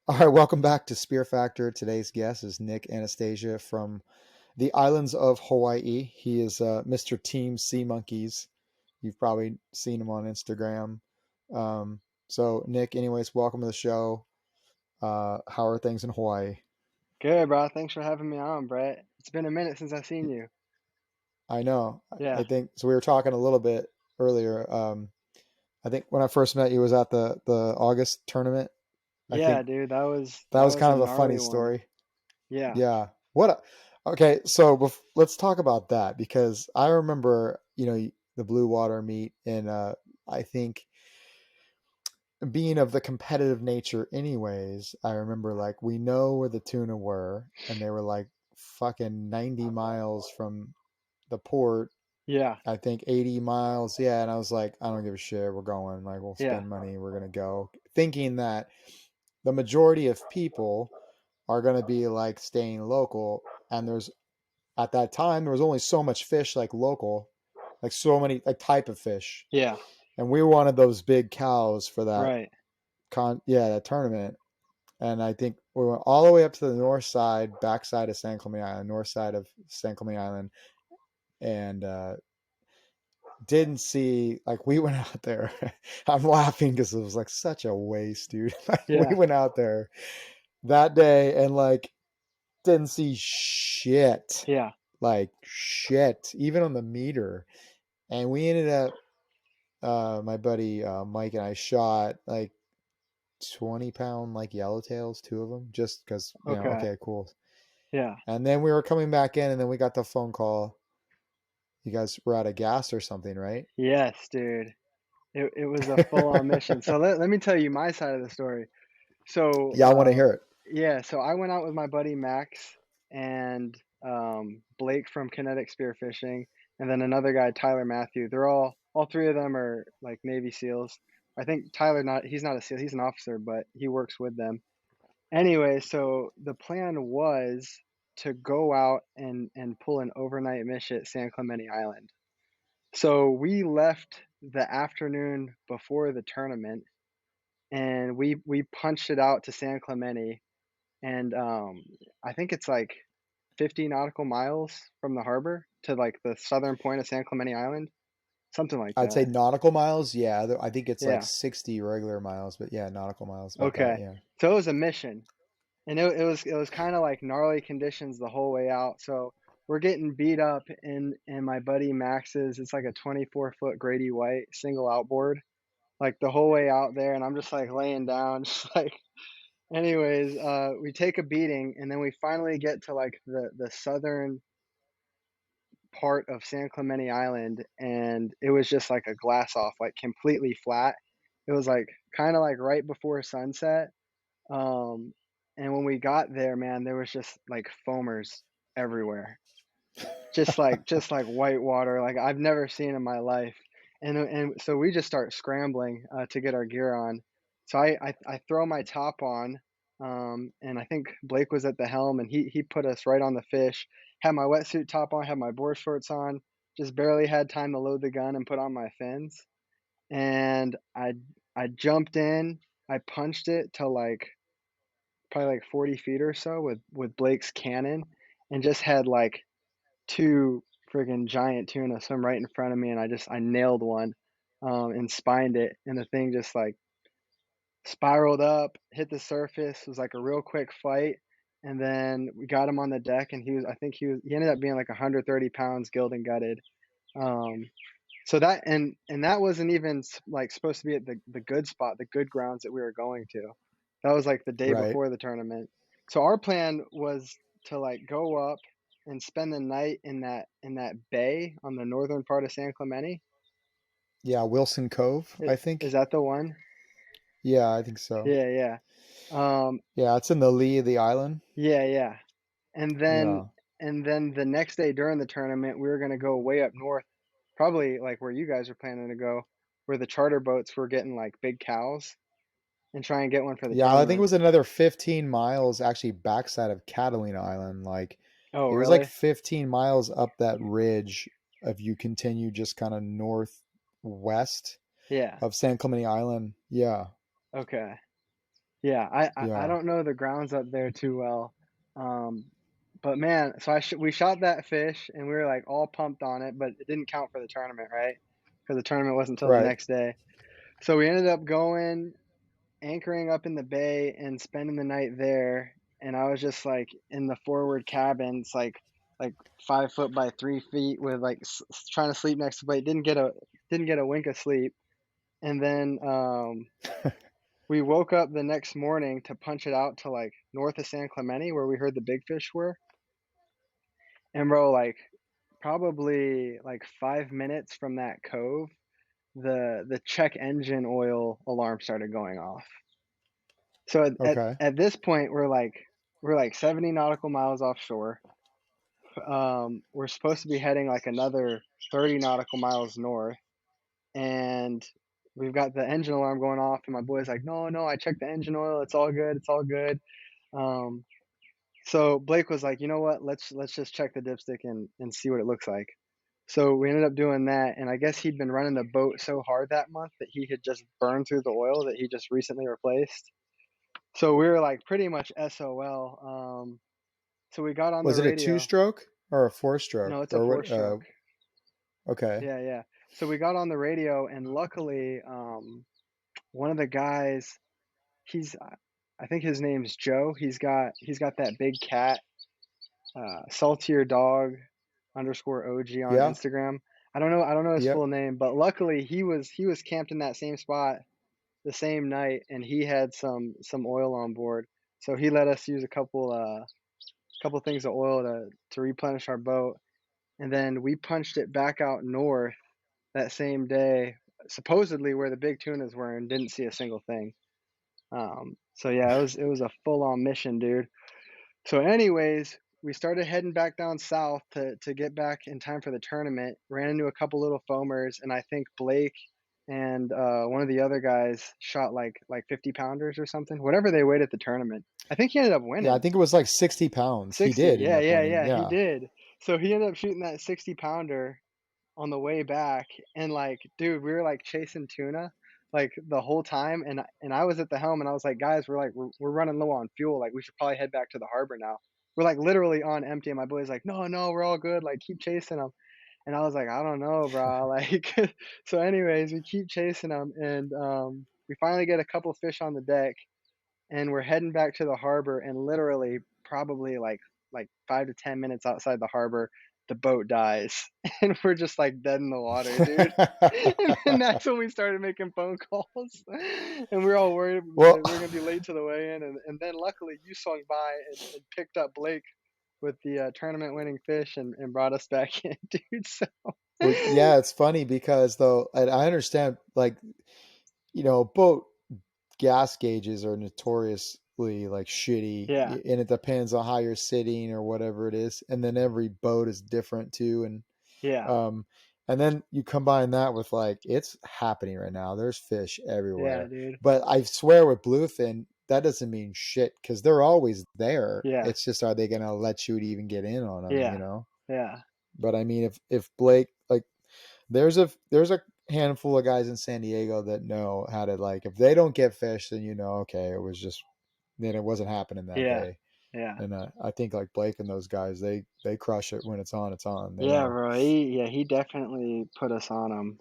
All right, welcome back to Spearfactor. Today's guest is Nick Anastasia from the islands of Hawaii. He is Mr. Team Sea Monkeys. You've probably seen him on Instagram. So, Nick, anyways, welcome to the show. How are things in Hawaii? Good, bro. Thanks for having me on, Brett. It's been a minute since I've seen you. I know. I Yeah. think so. We were talking a little bit earlier. I think when I first met you was at the August tournament. I Yeah, think dude. That was that that was was kind a of a funny gnarly one. story. Yeah. Yeah. Okay, so let's talk about that because I remember, the blue water meet and I think being of the competitive nature anyways, I remember like we know where the tuna were and they were like fucking 90 miles from the port. Yeah. I think 80 miles. Yeah, and I was like, I don't give a shit. We're going. Like we'll Yeah. spend money. We're going to go. Thinking that the majority of people are going to be like staying local and there's at that time there was only so much fish like local, like so many like type of fish, Yeah. and we wanted those big cows for that Right. that tournament. And I think we went all the way up to the north side, backside of San Clemente Island, north side of San Clemente Island, and didn't see like we went out there. I'm laughing because it was like such a waste, dude. Like we Yeah. went out there that day and like didn't see shit, Yeah. like shit, even on the meter. And we ended up, my buddy Mike and I shot like 20-pound like yellowtails, two of them, just because, Okay. okay, cool. Yeah. And then we were coming back in, and then we got the phone call. You guys were out of gas or something, right? Yes, dude. It was a full-on mission. So let me tell you my side of the story. So, Yeah, I want to hear it. yeah, so I went out with my buddy Max and Blake from Kinetic Spearfishing, and then another guy, Tyler Matthew. They're all three of them are like Navy SEALs. I think Tyler not he's not a SEAL, he's an officer, but he works with them. Anyway, so the plan was to go out and pull an overnight mission at San Clemente Island. So we left the afternoon before the tournament and we punched it out to San Clemente and I think it's like 50 nautical miles from the harbor to like the southern point of San Clemente Island, something like I'd say that. nautical miles. Yeah, I think it's like Yeah. 60 regular miles, but yeah, nautical miles about that. Okay. Yeah. So it was a mission, and it was kind of like gnarly conditions the whole way out. So we're getting beat up in my buddy Max's. It's like a 24-foot Grady White single outboard, like the whole way out there, and I'm just like laying down, just like. Anyways, we take a beating, and then we finally get to like the southern part of San Clemente Island, and it was just like a glass off, like completely flat. It was like kind of like right before sunset. Um, and when we got there, man, there was just like foamers everywhere, just like white water, like I've never seen in my life. And so we just start scrambling to get our gear on. So I throw my top on, and I think Blake was at the helm, and he put us right on the fish. Had my wetsuit top on, had my board shorts on, just barely had time to load the gun and put on my fins. And I jumped in, I punched it to like probably like 40 feet or so with Blake's cannon, and just had like two friggin' giant tuna swim right in front of me, and I nailed one, and spined it, and the thing just like spiraled up, hit the surface. It was like a real quick fight, and then we got him on the deck, and he ended up being like 130 pounds, gilled and gutted. Um, so that wasn't even like supposed to be at the good spot, the good grounds that we were going to. That was like the day Right. before the tournament. So our plan was to like go up and spend the night in that bay on the northern part of San Clemente. Yeah, Wilson Cove, I Is think. that the one? Yeah, I think so. Yeah, yeah. Yeah, it's in the lee of the island. Yeah, yeah. And then Yeah. and then the next day during the tournament, we were gonna go way up north, probably like where you guys are planning to go, where the charter boats were getting like big cows and try and get one for the Yeah, I think it tournament. was another 15 miles actually backside of Catalina Island. Like Oh, it was like really? 15 miles up that ridge if you continue just kind of northwest Yeah. of San Clemente Island. Yeah. Okay. Yeah, I Yeah. don't know the grounds up there too well. Um, but man, so we shot that fish and we were like all pumped on it, but it didn't count for the tournament, right? Because the tournament wasn't until the Right. next day. So we ended up going, anchoring up in the bay and spending the night there. And I was just like in the forward cabin. It's like 5 foot by 3 feet with like trying to sleep next to Blake. Didn't get a wink of sleep. And then we woke up the next morning to punch it out to like north of San Clemente where we heard the big fish were. And bro, like probably like 5 minutes from that cove, the check engine oil alarm started going off. So Okay. at this point, we're like 70 nautical miles offshore. We're supposed to be heading like another 30 nautical miles north, and we've got the engine alarm going off. And my boy's like, "No, no, I checked the engine oil. It's all good. It's all good." Um, so Blake was like, "You know what? Let's just check the dipstick and see what it looks like." So we ended up doing that, and I guess he'd been running the boat so hard that month that he had just burned through the oil that he just recently replaced. So we were like pretty much SOL. So we got on the Was it a radio. two-stroke or a No, four-stroke it's a or four what? stroke. Okay. Yeah, yeah. So we got on the radio, and luckily, one of the guys, he's, I think his name's Joe. He's got that big cat, saltier dog underscore OG on Yeah. Instagram. I don't know his Yep. full name, but luckily he was camped in that same spot the same night, and he had some oil on board. So he let us use a couple things of oil to replenish our boat, and then we punched it back out north that same day, supposedly where the big tunas were, and didn't see a single thing. So yeah, it was a full on mission, dude. So, anyways, we started heading back down south to get back in time for the tournament. Ran into a couple little foamers, and I think Blake and one of the other guys shot like 50 pounders or something, whatever they weighed at the tournament. I think he ended up Yeah, I winning. think it was like 60 pounds. He 60. did end Yeah, up yeah, winning. yeah, he Yeah. did. So he ended up shooting that 60 pounder on the way back, and like, dude, we were like chasing tuna like the whole time, and I was at the helm, and I was like, guys, we're running low on fuel, like we should probably head back to the harbor now. We're like literally on empty, and my boy's like, no, no, we're all good, like keep chasing them. And I was like, I don't know, bro, like so anyways, we keep chasing them, and we finally get a couple fish on the deck, and we're heading back to the harbor, and literally probably like 5 to 10 minutes outside the harbor, the boat dies, and we're just like dead in the water, dude. And then that's when we started making phone calls, and we are all worried Well, that we are gonna be late to the weigh-in, and then luckily you swung by and picked up Blake with the tournament winning fish and brought us back in, dude. So well, yeah, it's funny because though, and I understand, like, boat gas gauges are notoriously like shitty, yeah, and it depends on how you're sitting or whatever it is, and then every boat is different too, yeah, um, and then you combine that with like it's happening right now. There's fish yeah, everywhere, dude, but I swear with bluefin, that doesn't mean shit because they're always there. yeah, It's just are they gonna let you to even get in on them, yeah, yeah, But I mean, if Blake like there's a handful of guys in San Diego that know how to like if they don't get fish, then okay, it was just then it wasn't happening that yeah, day. yeah. And I think like Blake and those guys, they crush it when it's on. It's on. They Yeah, know. bro. He definitely put us on him.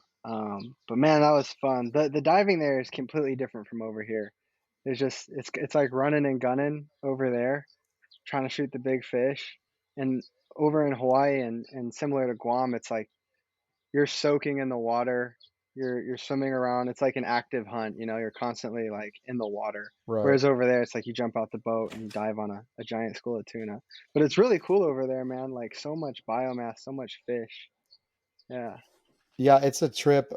But man, that was fun. The diving there is completely different from over here. It's like running and gunning over there, trying to shoot the big fish. And over in Hawaii and similar to Guam, it's like you're soaking in the water. You're swimming around. It's like an active hunt, you know, you're constantly like in the water. Right. Whereas over there, it's like you jump out the boat and you dive on a giant school of tuna. But it's really cool over there, man. Like so much biomass, so much fish. Yeah. Yeah, it's a trip.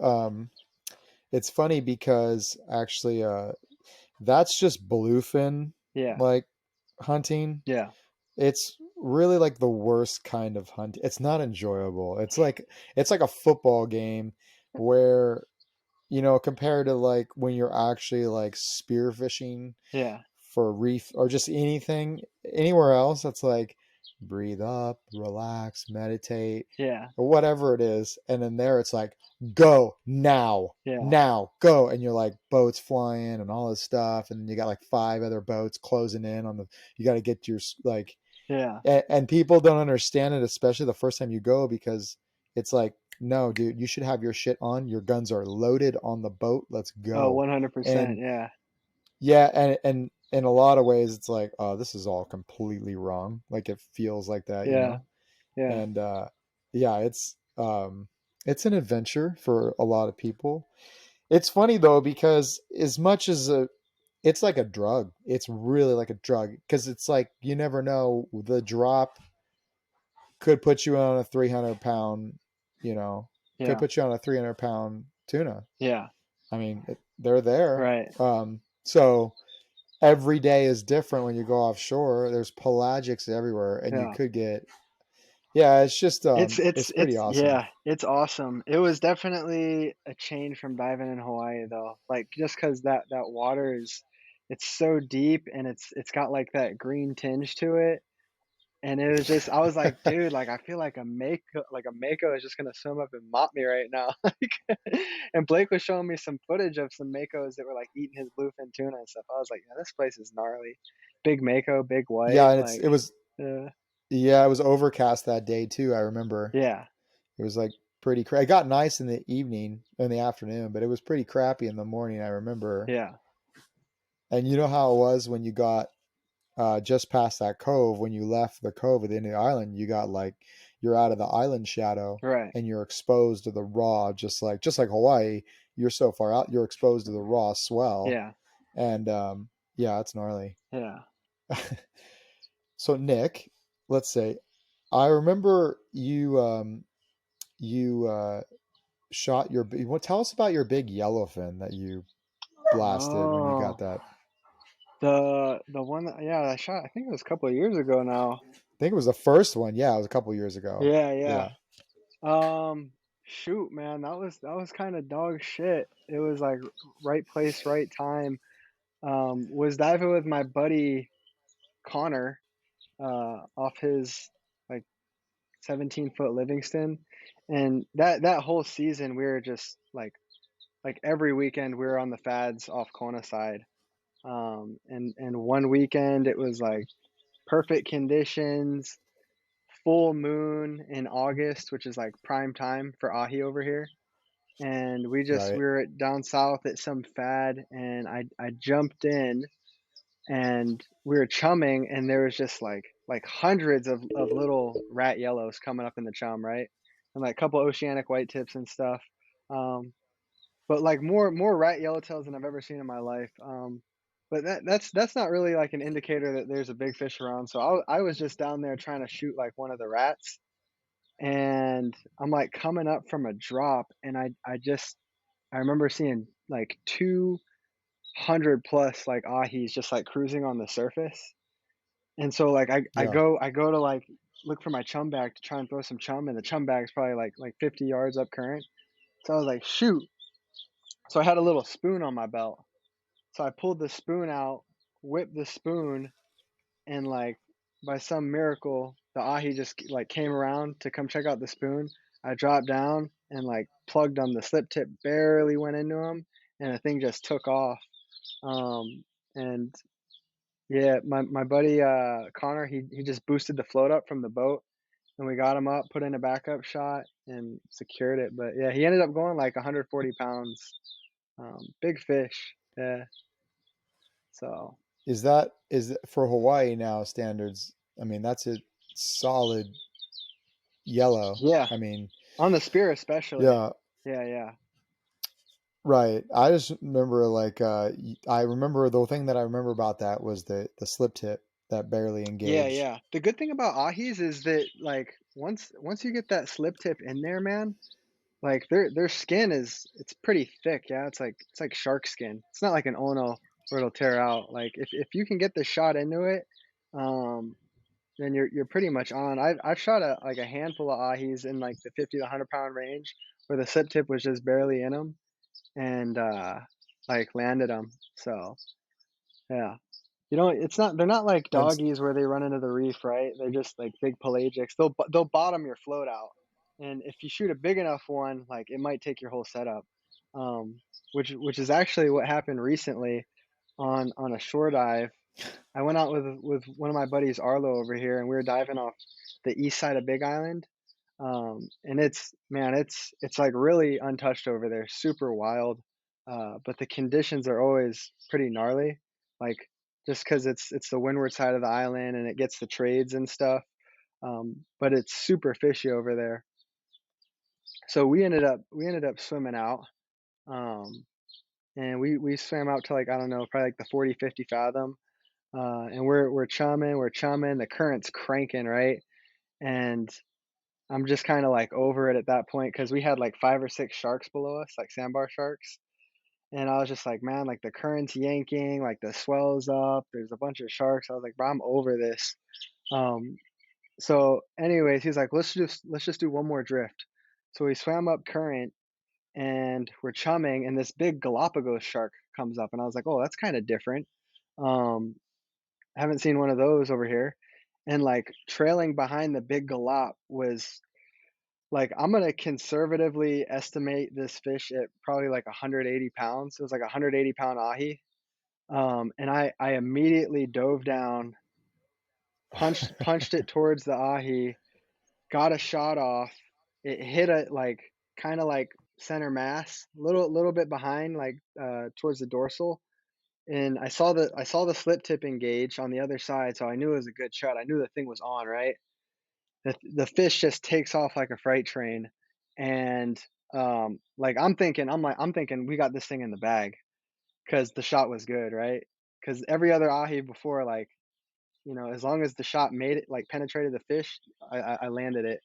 It's funny because actually, that's just bluefin Yeah. like hunting. Yeah. It's really like the worst kind of hunt. It's not enjoyable. It's like a football game where compared to like when you're actually like spearfishing Yeah. for reef or just anything anywhere else, it's like breathe up, relax, meditate, Yeah. or whatever it is. And then there it's like, go now, Yeah. now, go. And you're like boats flying and all this stuff. And you got like five other boats closing in on the, you got to get your like, Yeah. and people don't understand it, especially the first time you go, because it's like, no, dude, you should have your shit on. Your guns are loaded on the boat. Let's Oh, go. 100%. And Yeah. yeah, and in a lot of ways, it's like, oh, this is all completely wrong. Like it feels like that, you Yeah. know? Yeah. And yeah, it's an adventure for a lot of people. It's funny though, because as much as it's like a drug. It's really like a drug because it's like you never know. The drop could put you on a 300 pound, you know, could Yeah. put you on a 300 pound tuna. Yeah. I mean, they're there. Right. So every day is different when you go offshore. There's pelagics everywhere, and you Yeah. could get. Yeah, it's just It's it's pretty it's awesome. yeah, it's awesome. It was definitely a change from diving in Hawaii though. Like just 'cause that water is it's so deep and it's got like that green tinge to it. And it was just I was like, "Dude, like, I feel like a mako is just gonna swim up and mop me right now." Like, and Blake was showing me some footage of some makos that were, like, eating his bluefin tuna and stuff. I was like, "Yeah, this place is gnarly." Big mako, big Yeah, white, and like, uh, it was overcast that day too. I remember yeah, it was like pretty. It got nice in the evening, in the afternoon, but it was pretty crappy in the morning. I remember. yeah, And you know how it was when you got just past that cove. When you left the cove at the end of the island, you got like you're out of the island shadow right, and you're exposed to the raw, just like Hawaii. You're so far out, you're exposed to the raw swell, yeah, and yeah, it's gnarly. yeah. So Nick, let's say I remember you shot your. Tell us about your big yellowfin that you blasted when you got Oh, that. the one that yeah, I shot I think it was a couple of years ago now. I think it was the first one. Yeah, it was a couple years ago. Yeah, yeah. Yeah, Shoot, man, that was kinda dog shit. It was, like, right place, right time. Was diving with my buddy Connor, off his, like, 17-foot Livingston, and that whole season, we were just, like, every weekend, we were on the fads off Kona side. And one weekend, it was, like, perfect conditions, full moon in August, which is, like, prime time for ahi over here. And we right. were down south at some fad, and I jumped in, and we were chumming, and there was just like hundreds of little rat yellows coming up in the chum, right? And like a couple oceanic white tips and stuff. Um, but like more rat yellowtails than I've ever seen in my life. But that's not really like an indicator that there's a big fish around. So I was just down there trying to shoot like one of the rats, and I'm like coming up from a drop, and I remember seeing like 200 plus like ahis just like cruising on the surface. And so like Yeah. I go to like look for my chum bag to try and throw some chum, and the chum bag's probably like 50 yards up current. So I was like, shoot. So I had a little spoon on my belt. So I pulled the spoon out, whipped the spoon, and like by some miracle, the ahi just like came around to come check out the spoon. I dropped down and like plugged him. The slip tip barely went into him, and the thing just took off. And yeah, my buddy Connor, he just boosted the float up from the boat, and we got him up, put in a backup shot, and secured it. But yeah, he ended up going like 140 pounds. Big fish. Yeah. So Is for Hawaii now standards? I mean, that's a solid yellow. yeah, I mean, on the spear especially. yeah, Yeah, yeah. right. I just remember like I remember the thing that I remember about that was the slip tip that barely Yeah, engaged. yeah. The good thing about ahis is that like once you get that slip tip in there, man, like their skin is it's pretty thick. Yeah, it's like shark skin. It's not like an ono where it'll tear out. Like if you can get the shot into it, um, then you're pretty much on. I've shot a handful of ahis in like the 50 to 100 pound range where the slip tip was just barely in them, and like landed them. So yeah. You know, it's not they're not like And doggies where they run into the reef, right? They're just like big pelagics. They'll bottom your float out, and if you shoot a big enough one, like it might take your whole setup. Um, which is actually what happened recently on a shore dive. I went out with one of my buddies Arlo over here, and we were diving off the east side of Big Island. And it's man, it's like really untouched over there, super wild. But the conditions are always pretty gnarly, like just because it's the windward side of the island and it gets the trades and stuff. But it's super fishy over there. So we ended up swimming out, um, and we swam out to like I don't know, probably like the 40, 50 fathom. And we're chumming. The current's cranking, right? And I'm just kind of like over it at that point because we had like 5 or 6 sharks below us, like sandbar sharks. And I was just like, man, like the current's yanking, like the swell's up. There's a bunch of sharks. I was like, bro, I'm over this. Um, so, anyways, he's like, let's just do one more drift. So we swam up current and we're chumming, and this big Galapagos shark comes up, and I was like, oh, that's kind of different. Um, haven't seen one of those over here. And like trailing behind the big galop was like I'm gonna conservatively estimate this fish at probably like 180 pounds. It was like a 180-pound ahi. And I immediately dove down, punched it towards the ahi, got a shot off. It hit a like kind of like center mass, little bit behind, like towards the dorsal. And I saw the slip tip engage on the other side, so I knew it was a good shot. I knew the thing was on, right? The fish just takes off like a freight train, and like I'm thinking we got this thing in the bag because the shot was good, right? Because every other ahi before, like as long as the shot made it, like penetrated the fish, I landed it,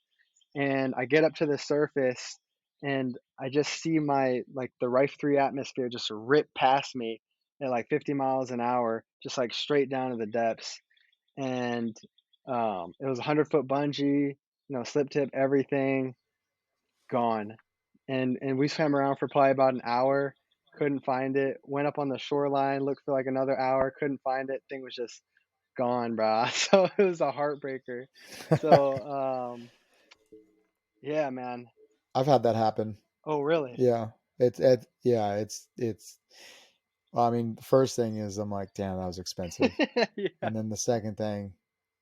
and I get up to the surface, and I just see my like the Rife 3 atmosphere just rip past me at like 50 miles an hour, just like straight down to the depths. And it was a 100-foot bungee, slip tip, everything gone. And we swam around for probably about an hour, couldn't find it. Went up on the shoreline, looked for like another hour, couldn't find it. Thing was just gone, brah. So it was a heartbreaker. So yeah, man. I've had that happen. Oh, really? Yeah. Yeah, it's I mean, the first thing is I'm like, damn, that was expensive. Yeah, And then the second thing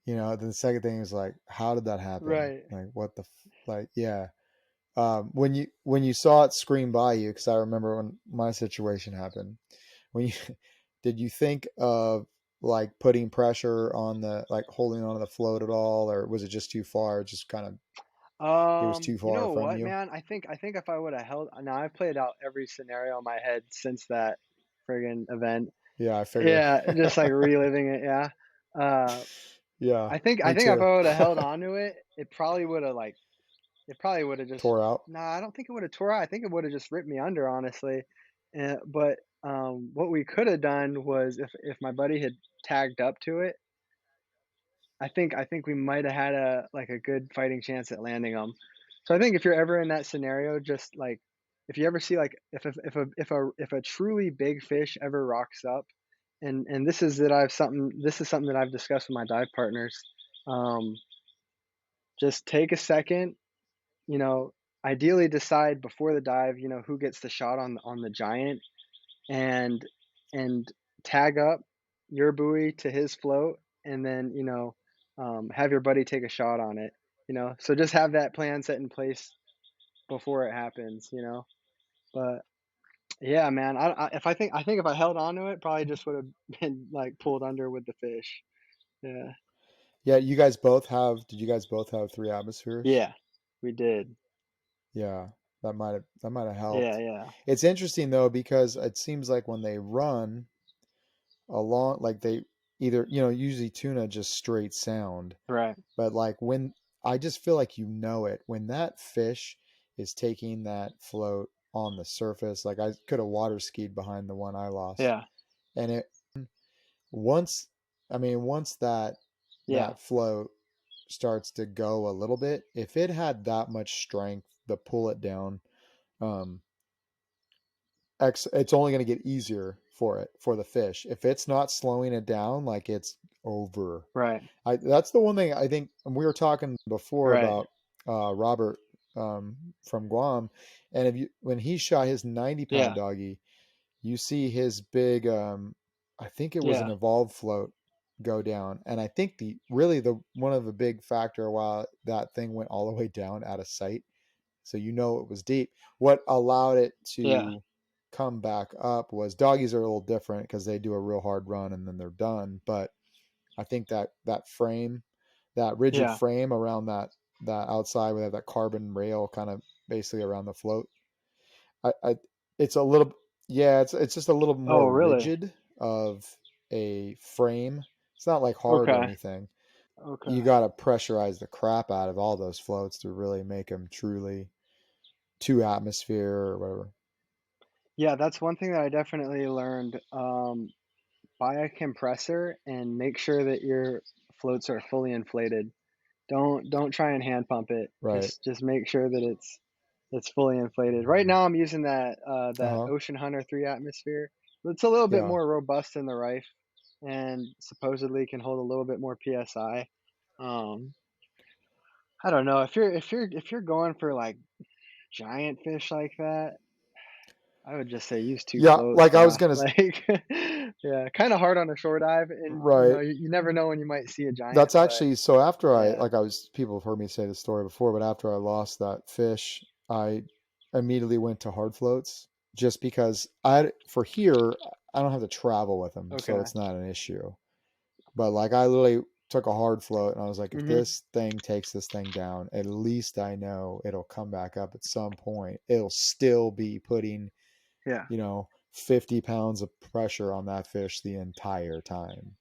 is like, how did that happen? right. Like, what the, like, yeah. When you saw it scream by you, because I remember when my situation happened, when you did you think of like putting pressure on the like holding onto the float at all, or was it just too far? Just kind of it was too You far know from what, you. man? I think if I would have held now I've played out every scenario in my head since that friggin' event. Yeah, I figure. Yeah, just like reliving it, yeah. Uh, Yeah, I me think if too. I would have held on to it, it probably would have just Tore out. nah, I don't think it would have tore out. I think it would have just ripped me under, honestly. But what we could have done was if my buddy had tagged up to it, I think we might have had a like a good fighting chance at landing them. So I think if you're ever in that scenario, just like if you ever see like if a truly big fish ever rocks up, and this is something that I've discussed with my dive partners. Um, just take a second, you know, ideally decide before the dive, who gets the shot on the giant, and and tag up your buoy to his float, and then have your buddy take a shot on it. So just have that plan set in place before it happens. But yeah, man, I think if I held on to it, probably just would have been like pulled under with the fish. Yeah, Yeah, did you guys both have three atmospheres? yeah, we did. Yeah, that might have Yeah, helped. yeah, It's interesting though because it seems like when they run along, like they either, usually tuna just straight sound, right. but like when I just feel like it when that fish is taking that float on the surface. Like I could have water skied behind the one I lost, Yeah, and it once, I mean, once yeah, that float starts to go a little bit, if it had that much strength to pull it down, um, it's only going to get easier for the fish. If it's not slowing it down, like it's over. Right. That's the one thing I think. And we were talking before Right. about Robert from Guam, and if you when he shot his 90-pound Yeah. doggy, you see his big I think it was an Yeah. evolved float go down, and I think the really the one of the big factor while that thing went all the way down out of sight, so you know it was deep. What allowed it Yeah. to come back up was doggies are a little different because they do a real hard run and then they're done. But I think that frame, that rigid Yeah. frame around that outside, we have that carbon rail kind of basically around the float. I it's a little yeah, it's just a little Oh, more really? rigid of a frame. It's not like hard or Okay. anything. You Okay. got to pressurize the crap out of all those floats to really make them truly to atmosphere or whatever. Yeah, that's one thing that I definitely learned. Buy a compressor and make sure that your floats are fully inflated. Don't try and hand pump it. Right. Just make sure that it's fully inflated. Right now I'm using that Uh-huh. Ocean Hunter 3 atmosphere. It's a little bit Yeah. more robust than the Rife and supposedly can hold a little bit more PSI. Um, I don't know. If you're going for like giant fish like that, I would just say use 2 Yeah, floats, like I was bro. gonna Like, yeah, kinda hard on a shore dive, and, right. you never know when you might see a giant, That's but actually so after I yeah. like I was people have heard me say this story before, but after I lost that fish, I immediately went to hard floats just because I for here I don't have to travel with them, so Okay. it's not an issue. But like I literally took a hard float and I was like, if Mhm. this thing takes this thing down, at least I know it'll come back up at some point. It'll still be putting, Yeah. 50 pounds of pressure on that fish the entire time.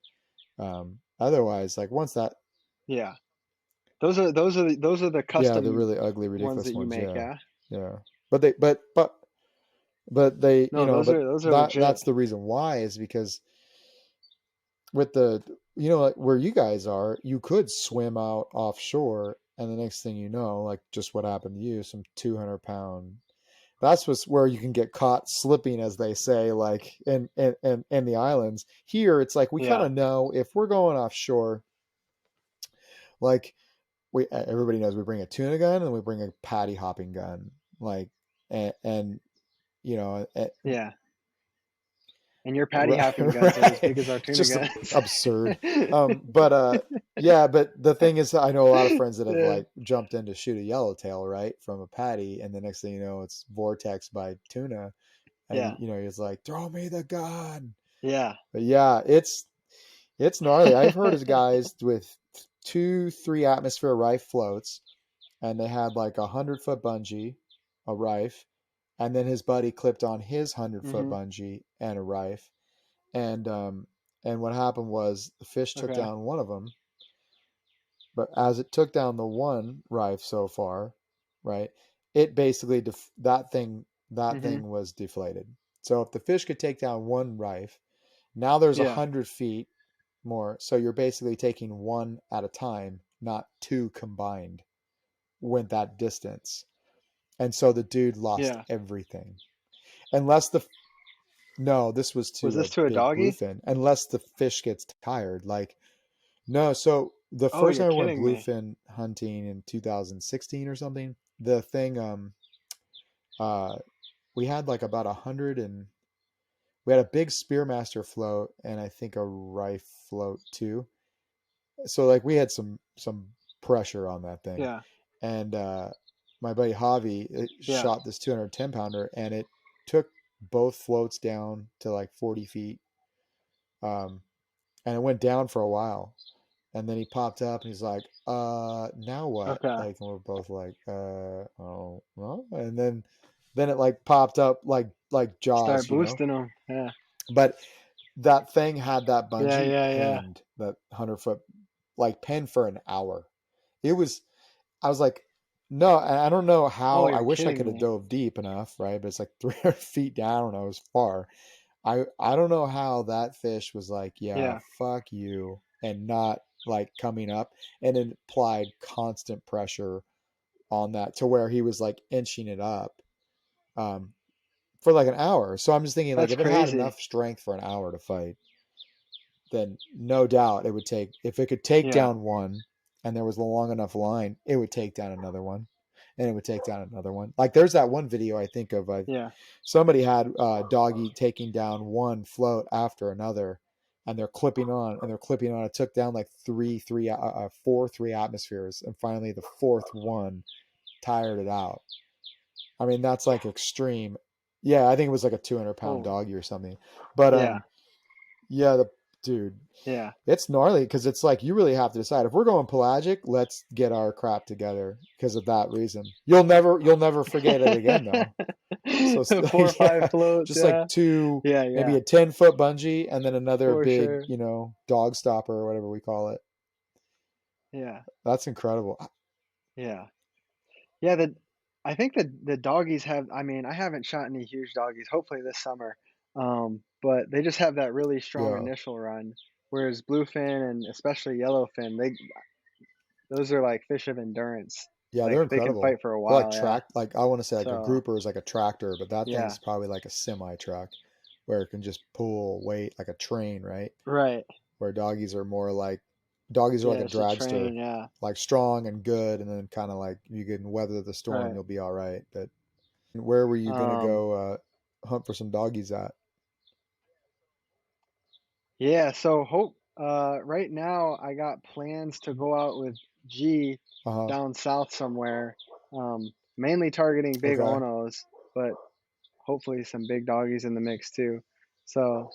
Otherwise, like once that, Yeah. Those are the yeah, the custom really ugly, ones ridiculous that you ones, make, yeah, yeah? yeah. But they, but they, No, but those are legit. that's the reason why is because with the like where you guys are, you could swim out offshore, and the next thing you know, like just what happened to you, some 200-pound. That's what's where you can get caught slipping, as they say, like in the islands. Here, it's like we kind Yeah. of know if we're going offshore, like we everybody knows we bring a tuna gun and we bring a patty hopping gun, like and you know Yeah. And your patty right, hopping guns are as right. big as our It's tuna just guns. absurd. But yeah, but the thing is, I know a lot of friends that have Yeah. like jumped in to shoot a yellowtail, right, from a patty, and the next thing you know, it's vortex by tuna, and Yeah. he's like, "Throw me the gun." Yeah. But yeah, it's gnarly. I've heard of guys with 2, 3 atmosphere rife floats, and they had like 100-foot bungee, a rife, and then his buddy clipped on his 100-foot Mhm. bungee and a rife, and what happened was the fish took Okay. down one of them, but as it took down the one rife so far, right, it basically that thing Mhm. was deflated. So if the fish could take down one rife, now there's a Yeah. 100 feet more. So you're basically taking one at a time, not two combined, went that distance. And so the dude lost Yeah. everything. Unless the no, this was Was to a this to a big doggy? bluefin. Unless the fish gets tired, like no. So the Oh, first you're time I went kidding me. bluefin hunting in 2016 or something, the thing uh we had like about 100 and we had a big Spearmaster float and I think a Rife float too. So like we had some pressure on that thing, Yeah. and my buddy Javi Yeah. shot this 210 pounder, and it took both floats down to like 40 feet, and it went down for a while, and then he popped up and he's like, now what? Okay. Like, and we're both like, oh well, and then it like popped up like Start Jaws, boosting them. Yeah. but that thing had that Yeah, bungee yeah, yeah. pinned, that 100-foot like pinned for an hour. It was I was like, no, I don't know Oh, how. I you're wish I kidding could have me. dove deep enough, right? But it's like 300 feet down. I don't know, it was far. I don't know how that fish was like, yeah, Yeah. fuck you, and not like coming up, and it applied constant pressure on that to where he was like inching it up. Um, for like an hour. So I'm just thinking, like, That's if it had crazy. enough strength for an hour to fight, then no doubt it would take, if it could take Yeah, down one and there was a long enough line, it would take down another one and it would take down another one. Like there's that one video I think of, yeah. somebody had doggy taking down one float after another, and they're clipping on and they're clipping on. It took down like four 3 atmospheres, and finally the fourth one tired it out. I mean, that's like extreme. Yeah, I think it was like a 200 pound Oh, doggy or something. But yeah, yeah, the dude, yeah. it's gnarly because it's like you really have to decide if we're going pelagic. Let's get our crap together because of that reason. You'll never forget it again though. So 4 or 5 yeah, floats. just like Yeah, two, yeah, maybe yeah, a 10-foot bungee and then another for big, sure. dog stopper or whatever we call it. Yeah, That's incredible. yeah, yeah. I think the doggies have. I mean, I haven't shot any huge doggies. Hopefully this summer. But they just have that really strong Yeah. initial run. Whereas bluefin and especially yellowfin, those are like fish of endurance. Yeah, Like they're they can incredible. fight for a They're like while. Yeah. track, like I want to say like a So grouper is like a tractor, but that thing yeah. is probably like a semi truck where it can just pull weight like a train, right? Right. Where doggies are like Yeah. a It's a dragster, train. Yeah. like strong and good, and then kind of like you can weather the storm, Right. you'll be all right. But where were you gonna Um. go hunt for some doggies at? Yeah. So hope. Right now I got plans to go out with G Uh huh. down south somewhere. Mainly targeting big Okay. onos, but hopefully some big doggies in the mix too. So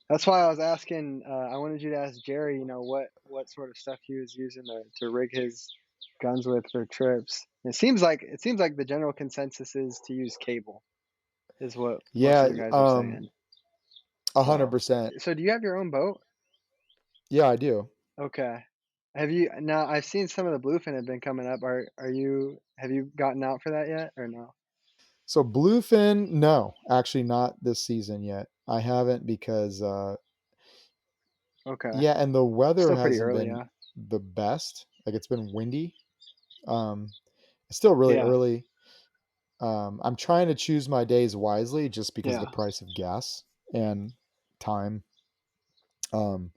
that's why I was asking. I wanted you to ask Jerry. What sort of stuff he was using to rig his guns with for trips. It seems like the general consensus is to use cable, is what most of Yeah. the guys are saying. 100%. So do you have your own boat? Yeah, I do. Okay. Have you now? I've seen some of the bluefin have been coming up. Have you gotten out for that yet or no? So bluefin, no, actually not this season yet. I haven't because Okay. yeah, and the weather Still pretty hasn't early, been huh? the best. Like it's been windy. Um it's still really Yeah. early. I'm trying to choose my days wisely just because of the Yeah. price of gas and time. Um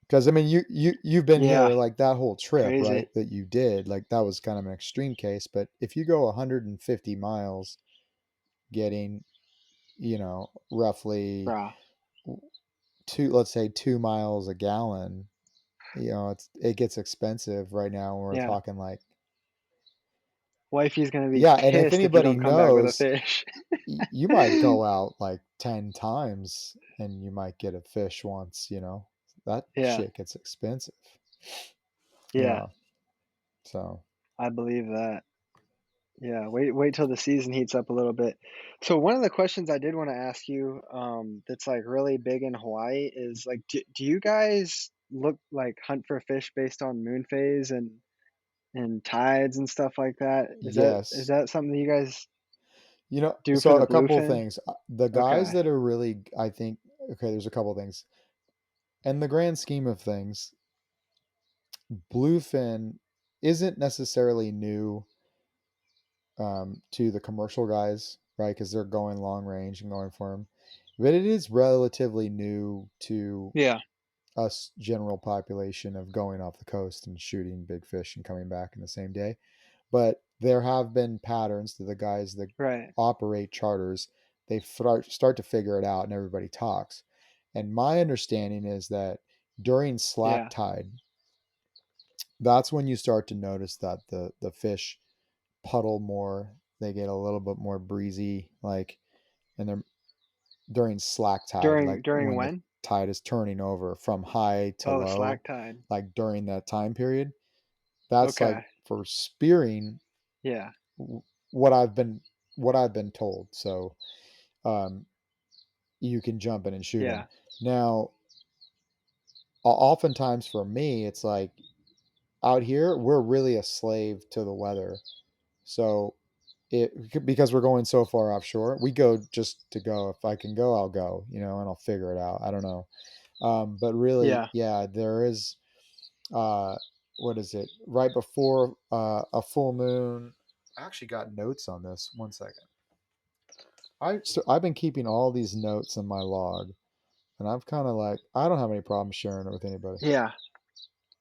because I mean you've been Yeah. here like that whole trip, right? Crazy. That you did. Like that was kind of an extreme case, but if you go 150 miles getting, roughly Bruh. two, let's say 2 miles a gallon, it gets expensive right now when we're Yeah. talking like, Wifey's gonna be yeah. And if pissed if you anybody don't come back with a knows, fish. you might go out like 10 times and you might get a fish once, that Yeah. shit gets expensive. Yeah. Yeah. So, I believe that. Yeah. Wait till the season heats up a little bit. So one of the questions I did want to ask you, that's like really big in Hawaii is like, do you guys hunt for fish based on moon phase and tides and stuff like that? Is yes. that something that you guys do for So the a couple of bluefin? things. The guys Okay. that are really, I think, okay, there's a couple of things. In the grand scheme of things, bluefin isn't necessarily new to the commercial guys, right? Because they're going long range and going for them. But it is relatively new to Yeah. us general population of going off the coast and shooting big fish and coming back in the same day. But there have been patterns to the guys that Right. operate charters. They start to figure it out, and everybody talks. And my understanding is that during slack Yeah. tide, that's when you start to notice that the fish puddle more. They get a little bit more breezy, like, and they're during slack tide, like During when the when? tide is turning over from high to Oh, low, slack tide. like during that time period. That's like Okay. for spearing Yeah. what I've been told. So um, you can jump in and shoot them. Yeah. Now, oftentimes for me, it's like out here we're really a slave to the weather. So because we're going so far offshore, we go just to go. If I can go, I'll go, and I'll figure it out. I don't know. But really, Yeah. yeah, there is, uh, what is it? Right before a full moon. I actually got notes on this. One second. I've been keeping all these notes in my log, and I've kind of like I don't have any problem sharing it with anybody. Yeah.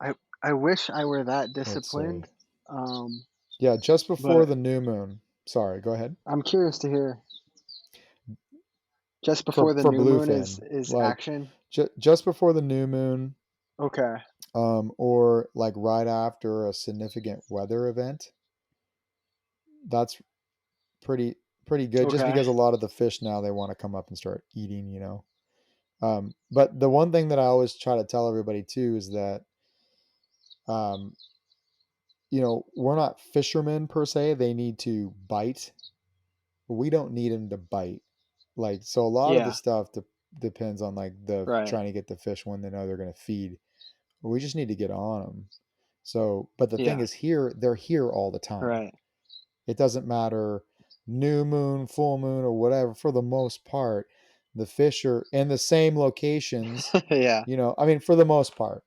I I wish I were that Let's see. disciplined. Um, Yeah, just before but the new moon. Sorry, go ahead. I'm curious to hear just For before the for new moon is bluefin, like action. just before the new moon, Okay. or like right after a significant weather event. That's pretty pretty good. Just Okay. because a lot of the fish now they want to come up and start eating. But the one thing that I always try to tell everybody too is that um, we're not fishermen per se. They need to bite. We don't need them to bite. Like so, a lot of the Yeah. stuff depends on like the Right. trying to get the fish when they know they're going to feed. We just need to get on them. So, but the thing Yeah. is, they're here all the time. Right. It doesn't matter new moon, full moon, or whatever. For the most part, the fish are in the same locations. Yeah. I mean, for the most part,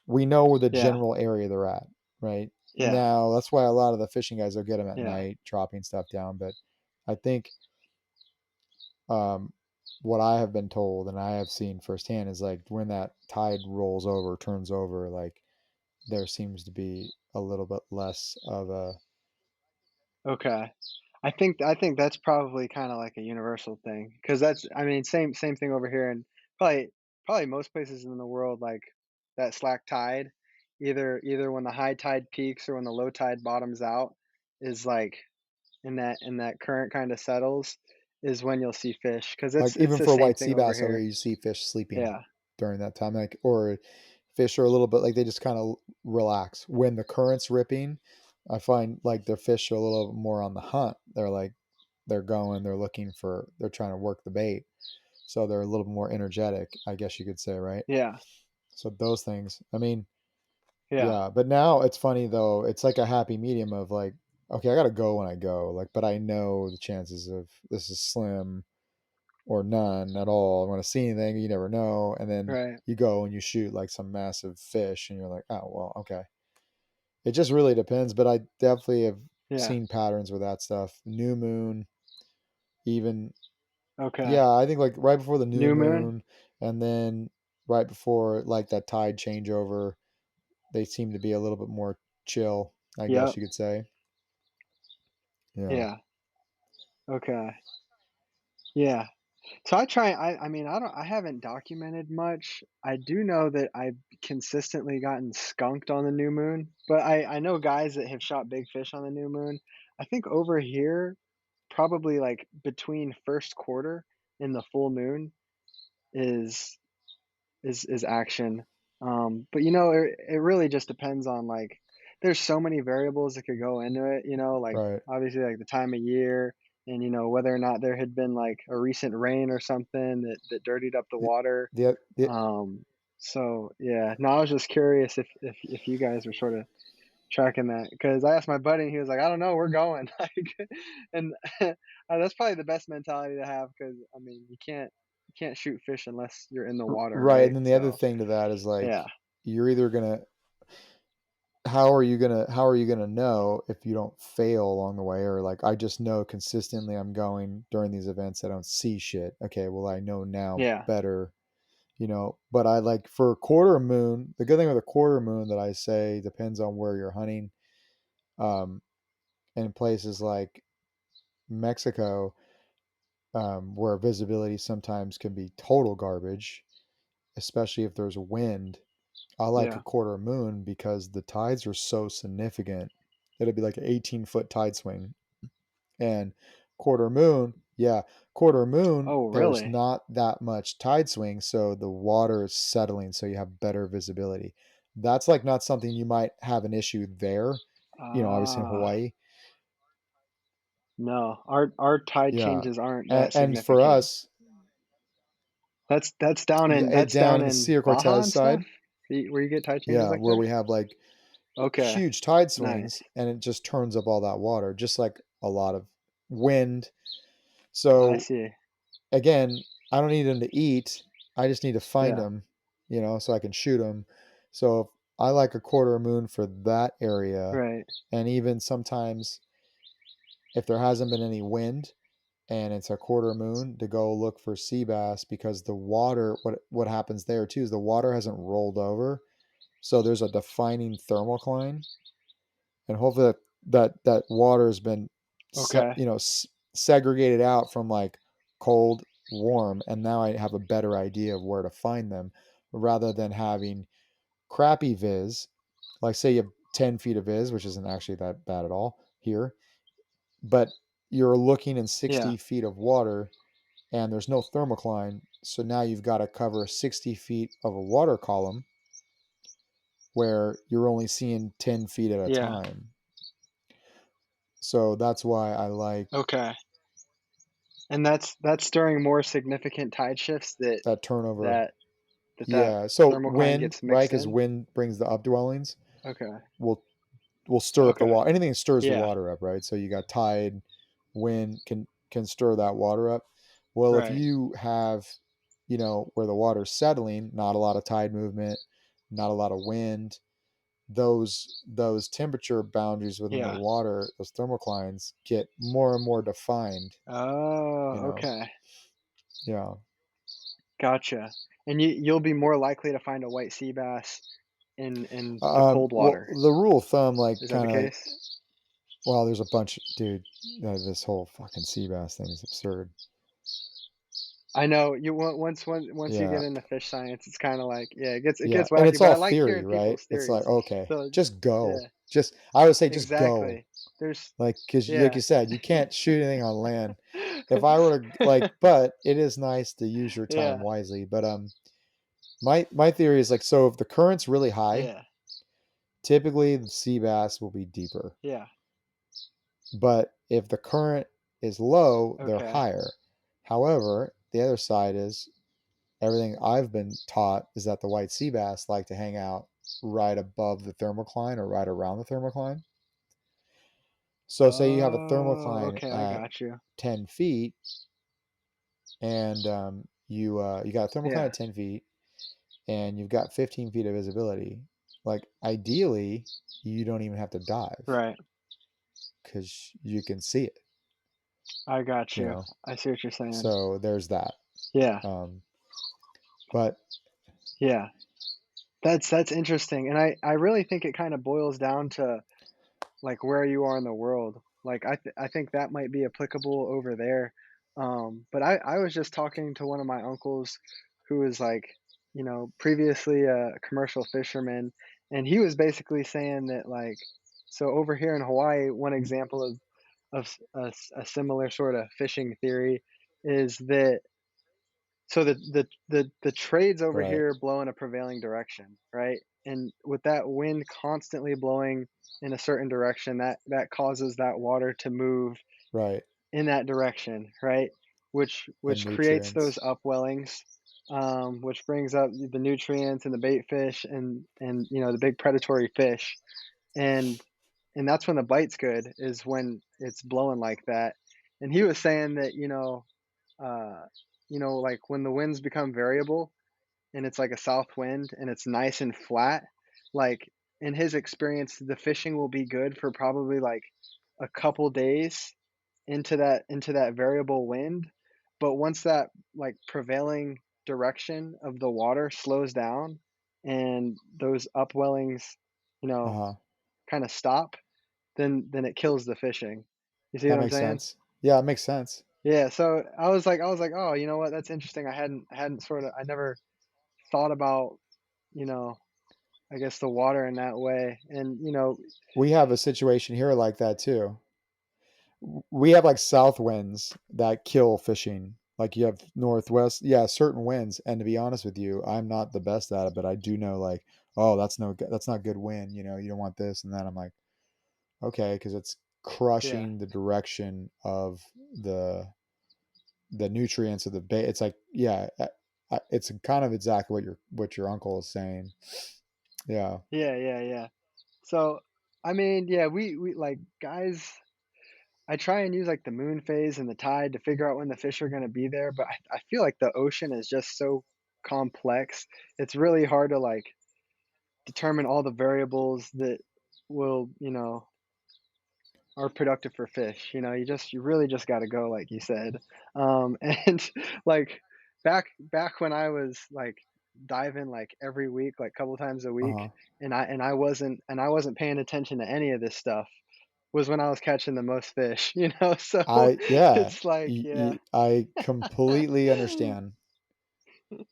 we know where the Yeah. general area they're at, right? Yeah. Now, that's why a lot of the fishing guys will get them at Yeah. night, dropping stuff down. But I think um, what I have been told and I have seen firsthand is like when that tide rolls over, turns over, like there seems to be a little bit less of a Okay. I think that's probably kind of like a universal thing because that's I mean same thing over here and probably most places in the world like that slack tide either when the high tide peaks or when the low tide bottoms out is like in that current kind of settles is when you'll see fish because like it's even the for a same white thing sea over bass out there, here. you see fish sleeping Yeah. during that time, like or fish are a little bit like they just kind of relax when the current's ripping. I find like the fish are a little more on the hunt. They're looking for, they're trying to work the bait, so they're a little more energetic, I guess you could say, right? Yeah. So those things. I mean, Yeah. yeah, but now it's funny though. It's like a happy medium of like, okay, I gotta go when I go, like, but I know the chances of this is slim or none at all. I'm gonna see anything, you never know. And then Right. you go and you shoot like some massive fish, and you're like, oh well, okay. It just really depends, but I definitely have Yeah. seen patterns with that stuff. New moon, even Okay. yeah, I think like right before the new New moon. moon, and then right before like that tide changeover, they seem to be a little bit more chill, I guess Yep. you could say. Yeah. Yeah. Okay. Yeah. So I try I mean, I haven't documented much. I do know that I've consistently gotten skunked on the new moon, but I know guys that have shot big fish on the new moon. I think over here, probably like between first quarter and the full moon is is action. But it really just depends on like there's so many variables that could go into it, like Right. obviously like the time of year and whether or not there had been like a recent rain or something that dirtied up the The, water. the Um, so yeah, no, I was just curious if you guys were sort of tracking that because I asked my buddy and he was like, I don't know, we're going like, and that's probably the best mentality to have because I mean you can't shoot fish unless you're in the water, right, and right? then the other So thing to that is yeah, like you're either gonna how are you gonna know if you don't fail along the way, or like I just know consistently I'm going during these events I don't see shit. Okay, well I know now yeah, better, but I like for quarter moon, the good thing with a quarter moon that I say depends on where you're hunting. Um in places like Mexico, where visibility sometimes can be total garbage, especially if there's wind. I like a yeah. quarter moon because the tides are so significant. It'll be like an 18-foot tide swing. And quarter moon, yeah, quarter moon, Oh, there's really? not that much tide swing. So the water is settling. So you have better visibility. That's like not something you might have an issue there, obviously in Ah, Hawaii. no. Our tide Yeah. changes aren't And, that and for significant. us, That's down yeah, in it that's down down in the in Sea Baja Cortez and stuff. side, Where you get tide changes yeah, like where that? we have like Okay, huge tide swings nice. and it just turns up all that water, just like a lot of wind. I So see. again, I don't need them to eat. I just need to find Yeah, them, so I can shoot them. So I like a quarter moon for that area. right. And even sometimes if there hasn't been any wind and it's a quarter moon to go look for sea bass because the water what happens there too is the water hasn't rolled over. So there's a defining thermocline, and hopefully that water has been Okay. segregated out from like cold, warm, and now I have a better idea of where to find them rather than having crappy viz. Like say you have 10 feet of viz, which isn't actually that bad at all here, but you're looking in Yeah. 60 feet of water and there's no thermocline. So now you've got to cover 60 feet of a water column where you're only seeing 10 feet at a Yeah. time. So that's why I like Okay. And that's during more significant tide shifts that that turnover. that that Yeah. So thermocline wind, gets right? mixed Because in. wind brings the updwellings. Okay. Will stir up the Okay. water. Anything that stirs the Yeah. water up, right? So you got tide, wind can stir that water up. Well, if Right. you have, where the water's settling, not a lot of tide movement, not a lot of wind, those temperature boundaries within the Yeah. water, those thermoclines get more and more defined, you Oh, know. okay. Yeah. Gotcha. And you'll be more likely to find a white sea bass in the cold Well, water. the rule of thumb, like, Is that the kind of, case? well, there's a bunch, dude. This whole fucking sea bass thing is absurd. I know you once you Yeah. get into fish science, it's kind of like yeah, it Yeah, gets and it's wacky. But all I like theory, hearing right? people's It's like, theories. okay, So just go. yeah, Just I would say just go. exactly. There's Like, because like yeah, you said, you can't shoot anything on land. If I were to like, but it is nice to use your time yeah, wisely. But my theory is like, so if the current's really high, yeah, typically the sea bass will be deeper. yeah. But if the current is low, they're Okay. higher. However, the other side is everything I've been taught is that the white sea bass like to hang out right above the thermocline or right around the thermocline. So, say you have a Oh, thermocline okay. I at got you. 10 feet, and you got a thermocline Yeah. at 10 feet, and you've got 15 feet of visibility. Like, ideally, you don't even have to dive Right. because you can see it, I got you you. know. I see what you're saying. So there's that. Yeah. Um, but Yeah. That's interesting. And I really think it kind of boils down to like where you are in the world. Like I think that might be applicable over there. But I was just talking to one of my uncles who was like, previously a commercial fisherman, and he was basically saying that like, so over here in Hawaii, one example of a similar sort of fishing theory is that so the trades over right, here blow in a prevailing direction, right? And with that wind constantly blowing in a certain direction, that causes that water to move right, in that direction, right? and Which creates those nutrients. upwellings, which brings up the nutrients and the bait fish and the big predatory fish, and and that's when the bite's good is when it's blowing like that. And he was saying that uh, like when the winds become variable and it's like a south wind and it's nice and flat, like in his experience, the fishing will be good for probably like a couple days into that variable wind. But once that like prevailing direction of the water slows down and those upwellings, you Uh know, huh. kind of stop, then it kills the fishing. You see That what I'm makes saying? sense. Yeah, it makes sense. Yeah, so I was like, "Oh, you know what? That's interesting. I hadn't I never thought about, you know, I guess the water in that way." And, We have a situation here like that too. We have like south winds that kill fishing. Like you have northwest, yeah, certain winds. And to be honest with you, I'm not the best at it, but I do know like, oh, that's not good wind. You don't want this and that. I'm like, okay, because it's yeah. crushing the direction of the the nutrients of the bait. It's like, yeah, it's kind of exactly what your uncle is saying. Yeah, Yeah, yeah, yeah. So, I mean, yeah, we like guys, I try and use like the moon phase and the tide to figure out when the fish are going to be there, but I feel like the ocean is just so complex. It's really hard to like determine all the variables that will, are productive for fish. You really just got to go, like you said. And like back when I was like diving like every week, like a couple times a week, Uh-huh. and I wasn't paying attention to any of this stuff, was when I was catching the most fish. So Yeah, it's like, yeah. I completely understand because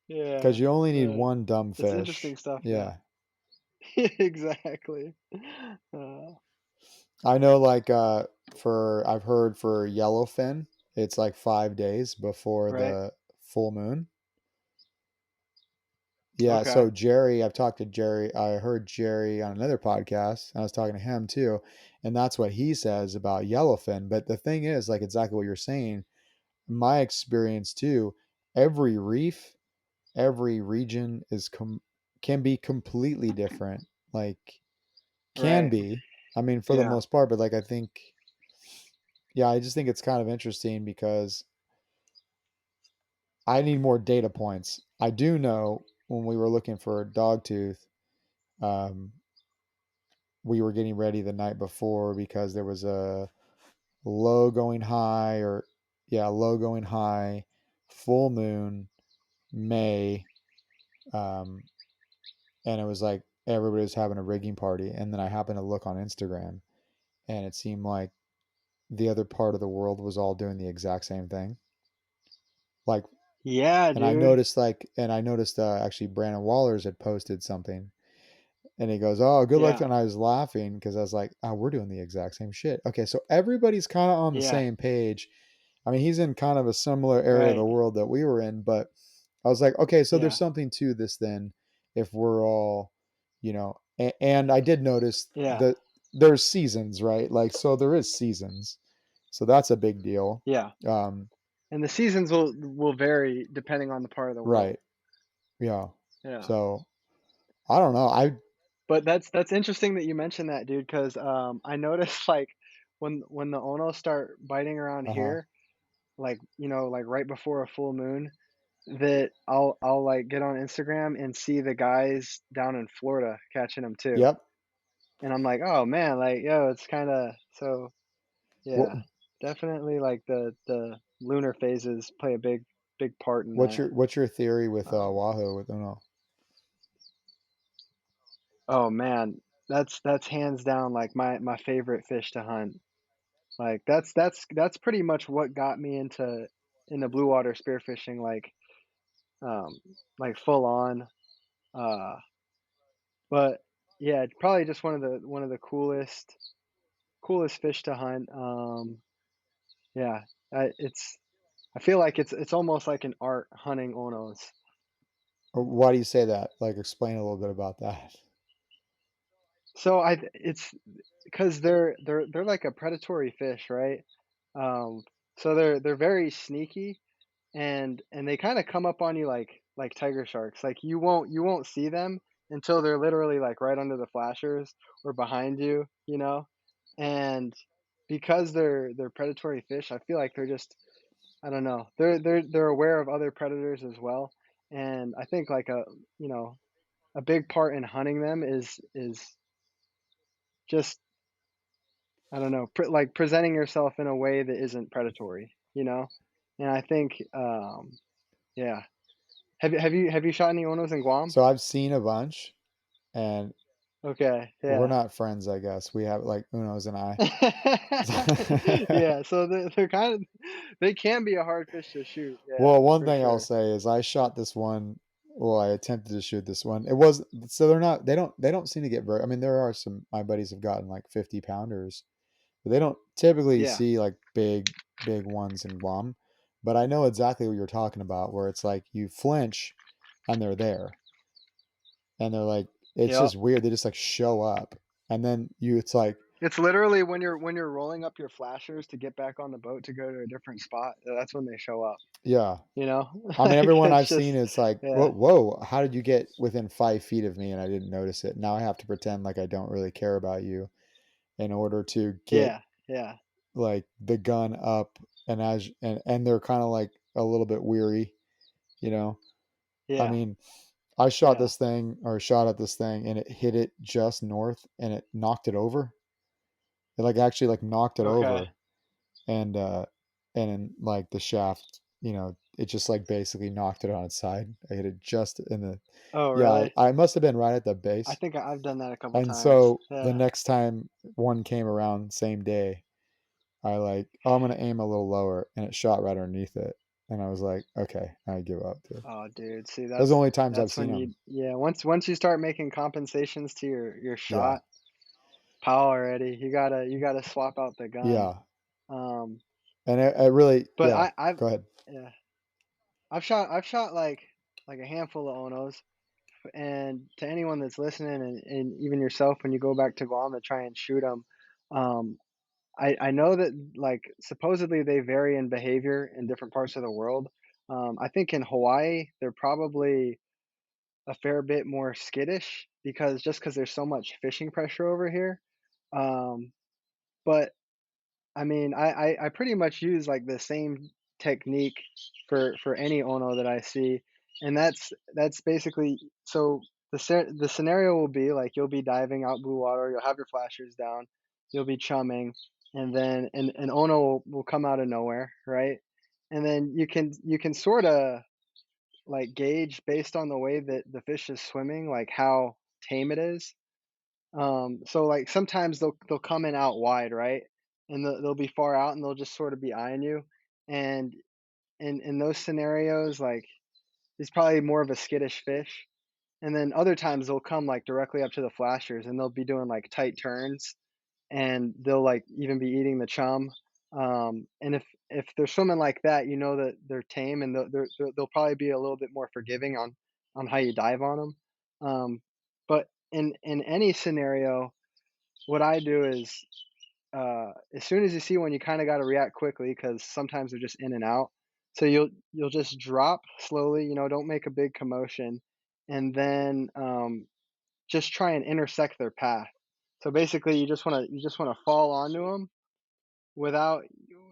Yeah, you only need but one dumb it's fish. interesting stuff though. Yeah. Exactly. I know like I've heard for yellowfin, it's like 5 days before Right. the full moon. Yeah, Okay. so Jerry, I've talked to Jerry. I heard Jerry on another podcast, and I was talking to him too, and that's what he says about yellowfin. But the thing is, like exactly what you're saying, my experience too, every reef, every region can be completely different. Like can Right. be. I mean, for the Yeah. most part, but like I think, yeah, I just think it's kind of interesting because I need more data points. I do know when we were looking for a dog tooth, um, we were getting ready the night before because there was a low going high or yeah, low going high, full moon, May, um, and it was like everybody was having a rigging party. And then I happened to look on Instagram, and it seemed like the other part of the world was all doing the exact same thing. Like, Yeah, and I dude. noticed actually Brandon Wallers had posted something. And he goes, "Oh, good luck." Yeah. And I was laughing because I was like, "Oh, we're doing the exact same shit." Okay, so everybody's kind of on the Yeah. same page. I mean, he's in kind of a similar area of Right. the world that we were in, but I was like, "Okay, so there's Yeah. something to this then if we're all, and I did notice Yeah. that there's seasons, right? Like so there is seasons. So that's a big deal. Yeah. Um, And the seasons will vary depending on the part of the world. right. Yeah. Yeah. So, I don't know. I But that's interesting that you mentioned that, dude, because I noticed like when the Onos start biting around uh-huh. here, like like right before a full moon, that I'll like get on Instagram and see the guys down in Florida catching them too. Yep. And I'm like, "Oh man, like, yo, it's kinda so." Yeah, What definitely like the lunar phases play a big part in What's that. your theory with Um, Wahoo with Uno? oh man, that's hands down like my favorite fish to hunt. Like that's pretty much what got me into blue water spearfishing, um like full on. Uh but yeah, probably just one of the coolest fish to hunt. Yeah, I feel like it's almost like an art hunting Onos. Or why do you say that? Like, explain a little bit about that. So it's because they're like a predatory fish, right? Um, so they're very sneaky, and they kind of come up on you like tiger sharks. Like you won't see them until they're literally like right under the flashers or behind you, And because they're predatory fish, I feel like they're just, I don't know. They're aware of other predators as well. And I think like you know, a big part in hunting them is just, I don't know, like presenting yourself in a way that isn't predatory. And I think yeah. Have you shot any Onos in Guam? So I've seen a bunch, and Okay, we're yeah. not friends, I guess. We have like Uno's and I. Yeah, so they're they can be a hard fish to shoot, yeah, Well, one for thing I'll sure. say is I shot this one. Well, I attempted to shoot this one. It was so they're not. They don't seem to get very. I mean, there are some. My buddies have gotten like 50 pounders, but they don't typically Yeah, see like big ones in Guam. But I know exactly what you're talking about, where it's like you flinch, and they're there, and they're like, it's yep. just weird. They just like show up, and then it's like, It's literally when you're rolling up your flashers to get back on the boat to go to a different spot, that's when they show up, yeah. you know? I mean, Like, everyone it's I've seen just, is like, whoa, yeah, whoa, how did you get within 5 feet of me and I didn't notice it? Now I have to pretend like I don't really care about you in order to get yeah, yeah, like the gun up, and they're kind of like a little bit weary, you know. I yeah, mean, I yeah. shot at this thing and it hit it just north and it knocked it over. It like actually like knocked it Okay. over, and like the shaft, it just like basically knocked it on its side. I hit it just in the Oh, yeah, really? I must have been right at the I base. think I've done that a couple And times. so the Yeah. next time one came around same day, I like, "Oh, I'm gonna aim a little lower," and it shot right underneath it. And I was like, "Okay, I give up, dude." Oh, dude. See, Those are the only times I've that's seen when them. yeah, once you start making compensations to your Yeah. shot, pal already, you gotta swap out the gun. Yeah. Um, And it really but yeah. I've Go ahead. yeah, I've shot like a handful of Onos, and to anyone that's listening, and even yourself, when you go back to Guam to try and shoot them, um, I know that like supposedly they vary in behavior in different parts of the world. I think in Hawaii they're probably a fair bit more skittish because just because there's so much fishing pressure over here. Um, but I mean, I pretty much use like the same technique for any Ono that I see, and that's basically so the scenario will be like you'll be diving out blue water, you'll have your flashers down, you'll be chumming, and then an Ono will come out of nowhere, right? And then you can sort of like gauge based on the way that the fish is swimming, like how tame it is. So like sometimes they'll come in out wide, right? And they'll be far out and they'll just sort of be eyeing you. And in those scenarios, like it's probably more of a skittish fish. And then other times they'll come like directly up to the flashers and they'll be doing like tight turns and they'll like even be eating the chum. And if they're swimming like that, you know that they're tame and they'll probably be a little bit more forgiving on how you dive on them. But in any scenario, what I do is as soon as you see one, you kind of got to react quickly because sometimes they're just in and out. So you'll just drop slowly, don't make a big commotion, and then just try and intersect their path. So basically, you just want to fall onto them without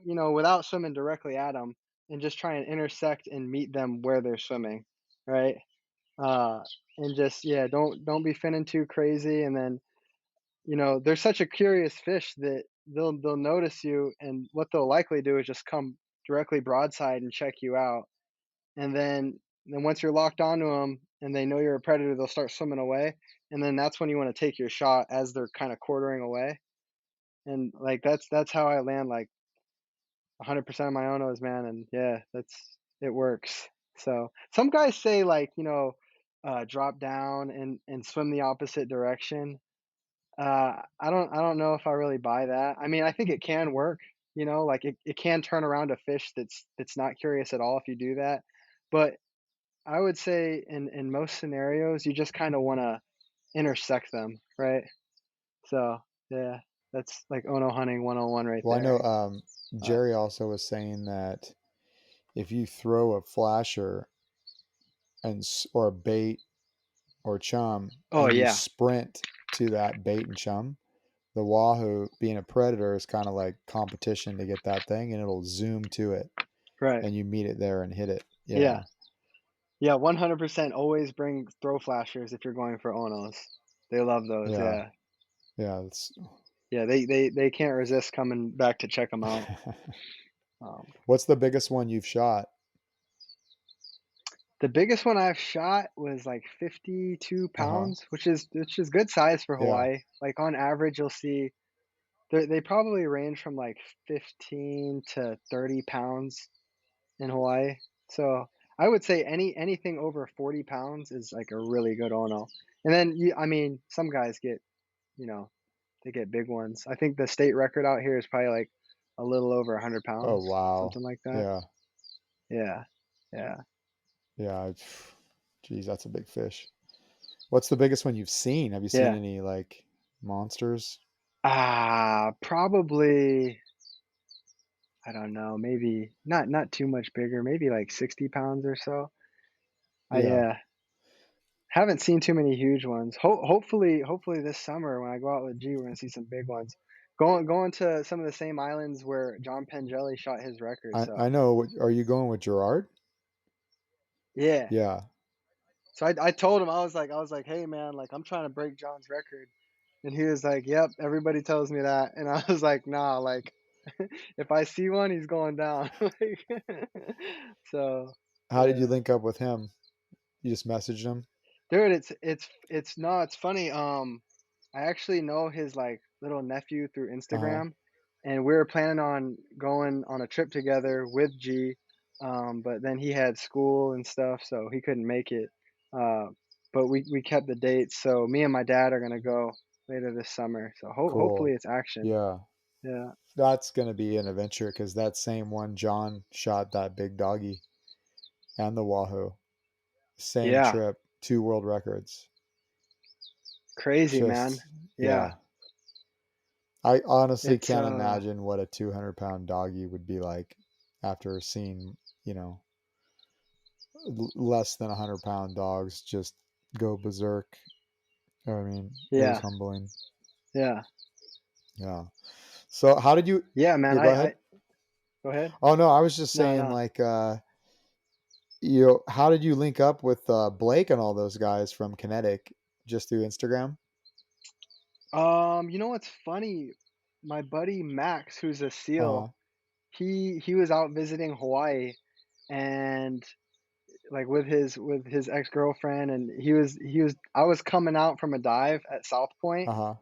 without swimming directly at them, and just try and intersect and meet them where they're swimming, right? Uh, and just yeah, don't be finning too crazy, and then they're such a curious fish that they'll notice you, and what they'll likely do is just come directly broadside and check you out, and then once you're locked onto them and they know you're a predator, they'll start swimming away, and then that's when you want to take your shot as they're kind of quartering away, and like that's how I land like 100% of my onos, man, and yeah, it works. So some guys say like drop down and swim the opposite direction. I don't know if I really buy that. I mean, I think it can work, like it can turn around a fish that's not curious at all if you do that. But I would say in most scenarios, you just kind of want to intersect them, right? So yeah, that's like Ono hunting 101 right Well, I know there. Uh, Jerry also was saying that if you throw a flasher or a bait or chum oh and you yeah, sprint to that bait and chum, the wahoo, being a predator, is kind of like competition to get that thing, and it'll zoom to it, right. and you meet it there and hit it. Yeah, Yeah, yeah, 100%. Always bring throw flashers if you're going for Onos. They love those. yeah, Yeah, yeah. It's yeah. They can't resist coming back to check them out. Um, what's the biggest one you've shot? The biggest one I've shot was like 52 Uh huh. pounds, which is good size for Yeah. Hawaii. Like on average, you'll see they probably range from like 15 to 30 pounds in Hawaii. So I would say anything over 40 pounds is like a really good Ono. And then I mean, some guys get you know they get big ones. I think the state record out here is probably like a little over 100 Oh pounds, wow. something like that. Yeah. Yeah, yeah. Yeah. Geez, that's a big fish. What's the biggest one you've seen? Have you seen Yeah. any like monsters? Probably I don't know, maybe not too much bigger, maybe like 60 pounds or so. Yeah. Yeah, haven't seen too many huge ones. Hopefully this summer when I go out with G, we're gonna see some big ones. Going to some of the same islands where John Pengelly shot his record. I So know. Are you going with Gerard? yeah, Yeah. so I told him I was like, hey man, like I'm trying to break John's record. And he was like, "Yep, everybody tells me that." And I was like, "Nah, like if I see one, he's going down." Like, so How did you yeah. link up with him? You just messaged him? Dude, it's no, it's funny. I actually know his like little nephew through Uh-huh. Instagram, and we were planning on going on a trip together with G. But then he had school and stuff, so he couldn't make it. Uh, but we kept the dates, so me and my dad are gonna go later this summer. So hopefully Cool. it's action. Yeah. Yeah, That's gonna be an adventure because that same one, John shot that big doggy and the wahoo. Same yeah, trip, 2 world records. crazy man. Just Yeah, yeah. I honestly it's can't imagine what a 200-pound doggy would be like after seeing, you know, less than 100-pound dogs just go berserk. I mean, it was yeah, humbling. yeah, Yeah. So how did you yeah, man. yeah, go ahead. I go ahead. Oh no, I was just No, saying no. like you know, how did you link up with Blake and all those guys from Kinetic just through Instagram? You know what's funny? My buddy Max, who's a SEAL, Uh-huh. he was out visiting Hawaii and like with his ex-girlfriend and he was I was coming out from a dive at South Point. Uh-huh.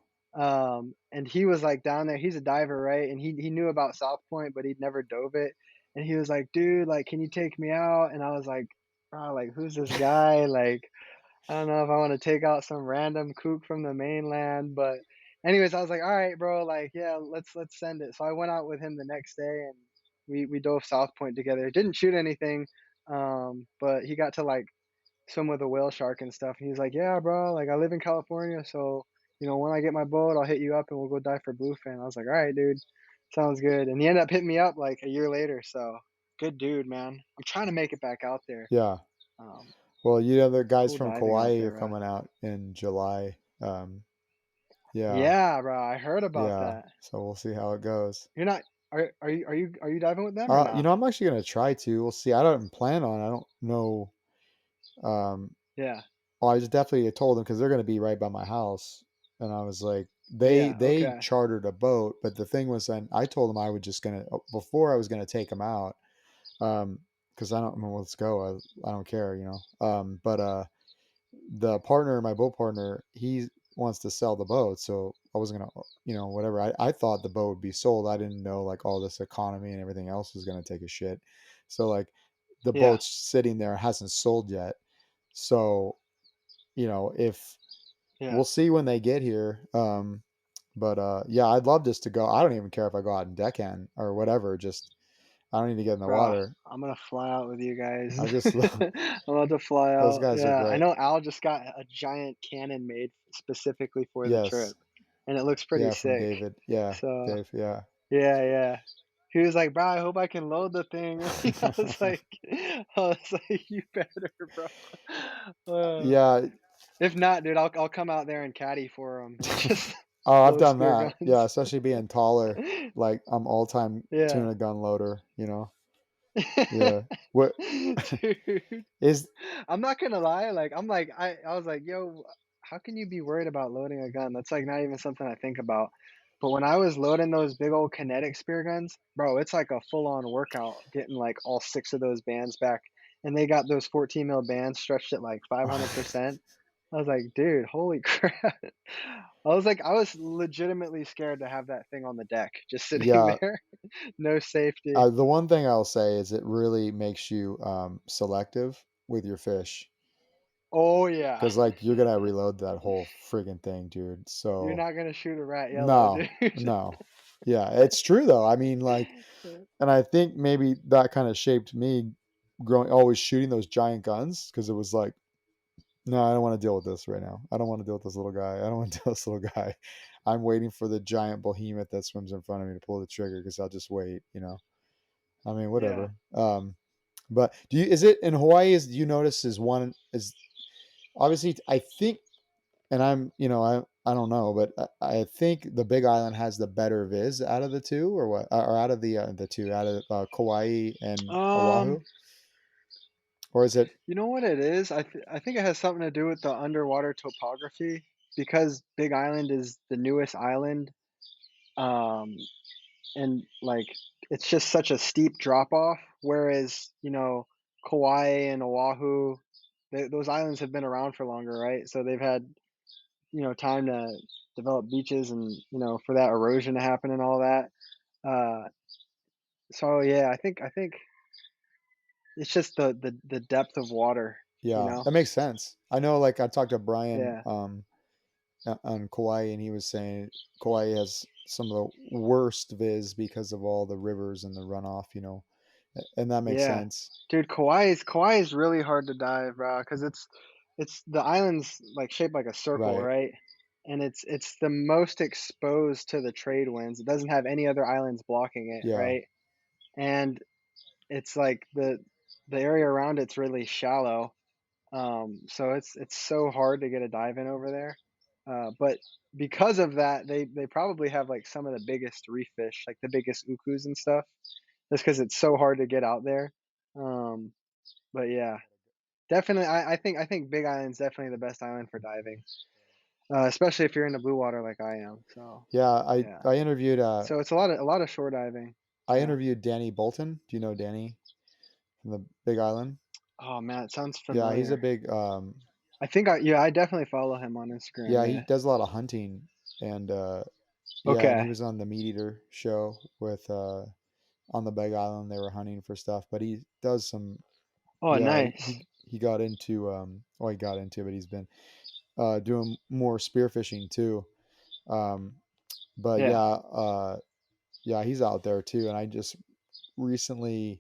And he was like down there. He's a diver, right? And he knew about South Point, but he'd never dove it. And he was like, "Dude, like, can you take me out?" And I was like, "Bro, like, who's this guy? Like, I don't know if I want to take out some random kook from the mainland, but anyways, I was like, all right, bro, like, yeah, let's send it. So I went out with him the next day and we dove South Point together. Didn't shoot anything, but he got to like swim with a whale shark and stuff. And he was like, yeah, bro, like I live in California, so when I get my boat, I'll hit you up and we'll go dive for bluefin. I was like, all right, dude, sounds good. And he ended up hitting me up like a year later. So good dude, man. I'm trying to make it back out there. Yeah. Um, Well, you know the guys cool from diving out Kauai are there, bro. coming out in July. Yeah. Yeah, bro, I heard about Yeah. that. So we'll see how it goes. You're not are you diving with them or You no? know, I'm actually gonna try to. We'll see. I don't plan on. I don't know. Um, Yeah. well, I just definitely told them because they're gonna be right by my house, and I was like, they Yeah, they okay. chartered a boat, but the thing was, then I told them I would just gonna before I was gonna take them out, because I don't. I mean, let's go. I don't care, you know. But the partner, my boat partner, he wants to sell the boat, so I wasn't gonna, you know, whatever. I thought the boat would be sold. I didn't know like all this economy and everything else was gonna take a shit. So like the Yeah, boat's sitting there, hasn't sold yet. So you know, if yeah. we'll see when they get here. But yeah, I'd love just to go. I don't even care if I go out in deckhand or whatever. Just I don't need to get in the Bro, water. I'm gonna fly out with you guys. I just I'm about to fly those out. guys are Yeah, I great. know Al just got a giant cannon made specifically for the Yes, trip, and it looks pretty yeah, from sick. David. Yeah, So, Dave. Yeah. yeah, yeah. He was like, "Bro, I hope I can load the thing." I was like, "You better, bro." Uh, Yeah. if not, dude, I'll come out there and caddy for him. Just Oh, I've load done spear that. Yeah, guns. especially being taller. Like I'm all time Yeah. tuna gun loader. You know. Yeah. What Dude, is? I'm not gonna lie, like, I was like, "Yo, how can you be worried about loading a gun?" That's, like, not even something I think about. But when I was loading those big old kinetic spear guns, bro, it's like a full-on workout getting, like, all 6 of those bands back, and they got those 14 mil bands stretched at, like, 500%. I was like, "Dude, holy crap." I was legitimately scared to have that thing on the deck just sitting Yeah. there, no safety. The one thing I'll say is it really makes you selective with your fish. Oh, yeah. Because like you're gonna reload that whole friggin' thing, dude. You're So not gonna shoot a rat yellow, no, dude. no. Yeah, it's true though. I mean, like, and I think maybe that kind of shaped me growing always shooting those giant guns because it was like, no, I don't want to deal with this right now. I don't want to deal with this little guy. I don't want to deal with this little guy. I'm waiting for the giant behemoth that swims in front of me to pull the trigger because I'll just wait, you know. I mean, Yeah. whatever. But do you is it in Hawaii? Is do you notice is one is obviously I think and I'm, you know, I don't know, but I think the Big Island has the better viz out of the two, or what? Or out of the two, out of Kauai and Um, Oahu, or is it? you know what it is? I think it has something to do with the underwater topography. because Big Island is the newest island, um, and like it's just such a steep drop off. Whereas Kauai and Oahu, those islands have been around for longer, right? So they've had time to develop beaches and for that erosion to happen and all that. Uh, so yeah, I think it's just the depth of water, you Yeah, know. that makes sense. I know, like, I talked to Brian, Yeah, on Kauai, and he was saying Kauai has some of the worst viz because of all the rivers and the runoff, and that makes yeah, sense. dude. Kauai is really hard to dive, bro, because it's the island's like shaped like a circle, Right. right? And it's the most exposed to the trade winds. It doesn't have any other islands blocking it, Yeah. right? And it's like the area around it's really shallow. So it's so hard to get a dive in over there. But because of that, they probably have like some of the biggest reef fish, like the biggest ukus and stuff. Just because it's so hard to get out there. Um, but yeah, definitely, I think Big Island's definitely the best island for diving, especially if you're in the blue water like I am. So Yeah, yeah, I interviewed so it's a lot of shore diving. Yeah. Danny Bolton. Do you know Danny from the Big Island? Oh man, it sounds Yeah, he's a familiar. big I definitely follow him on Instagram. yeah, he Yeah. does a lot of hunting, and yeah, and he Okay. was on the Meat Eater show with on the Big Island. They were hunting for stuff, but he does some. Oh, Yeah, nice. he got into well, he got into, but he's been doing more spearfishing too. Um, but Yeah. yeah, he's out there too. And I just recently,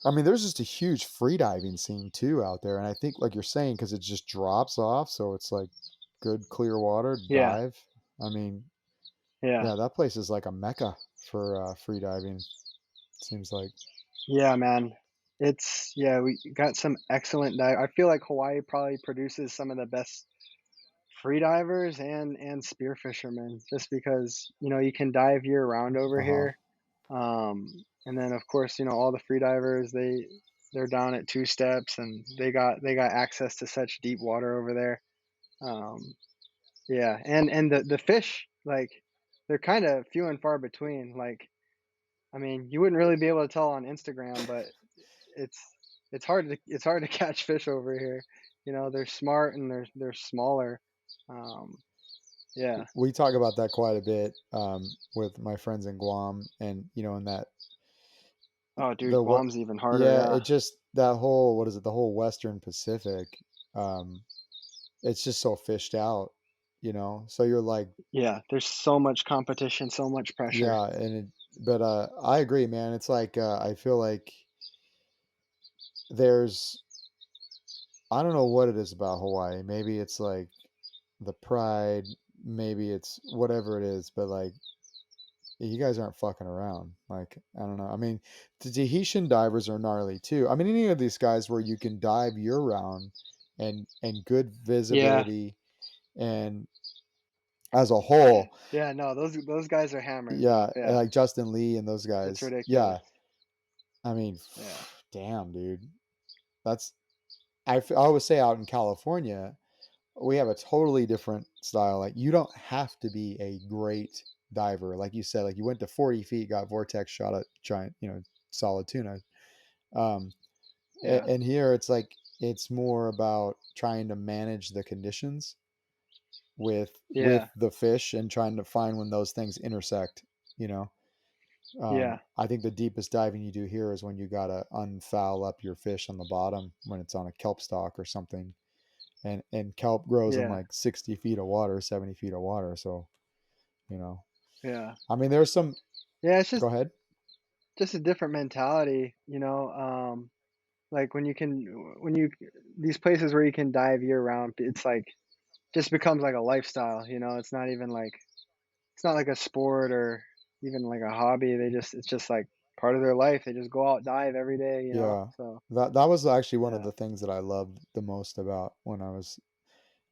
I mean, there's just a huge free diving scene too out there, and I think, like you're saying, because it just drops off, so it's like good clear water Yeah. dive. I mean, Yeah. yeah, that place is like a mecca for free diving. Seems like. Yeah, man. Yeah, we got some excellent dive. I feel like Hawaii probably produces some of the best free divers and spear fishermen just because, you can dive year round over Uh huh. here. And then of course, all the free divers, they're down at two steps and they got access to such deep water over there. Um, yeah, and the fish, like they're kind of few and far between. Like, I mean, you wouldn't really be able to tell on Instagram, but it's it's hard to catch fish over here. They're smart and they're smaller. Um, yeah. We talk about that quite a bit with my friends in Guam, and in that Oh, dude, the what Guam's even harder. yeah, Yeah. it just that whole, what is it, the whole Western Pacific, um it's just so fished out, so you're like, Yeah. There's so much competition, so much pressure. yeah. But I agree, man. It's like I feel like there's, I don't know what it is about Hawaii. Maybe it's like the pride, maybe it's whatever it is, but like, you guys aren't fucking around. Like, I don't know. I mean, the Tahitian divers are gnarly too. I mean, any of these guys where you can dive year round and good Yeah. visibility, and as a whole, Yeah. No, those guys are hammers, bro. yeah, Yeah. like Justin Lee and those It's guys. ridiculous. Yeah, I mean, Yeah. damn, dude. That's I always say out in California, we have a totally different style. Like, you don't have to be a great diver, like you said. Like, you went to 40 feet, got vortex shot at giant, solid tuna. Um, Yeah. and here it's like it's more about trying to manage the conditions with Yeah. the fish and trying to find when those things intersect. You know, Yeah. I think the deepest diving you do here is when you gotta unfoul up your fish on the bottom when it's on a kelp stalk or something, and kelp grows in Yeah. like 60 feet of water, 70 feet of water. So, you know, Yeah. I mean, there's some. Yeah. It's Go ahead. just a different mentality. Like when you these places where you can dive year round, it's like just becomes like a lifestyle. It's not like a sport or even like a hobby. It's just like part of their life. They just go out dive every day. Yeah, So that was actually one of yeah. the things that I loved the most about when I was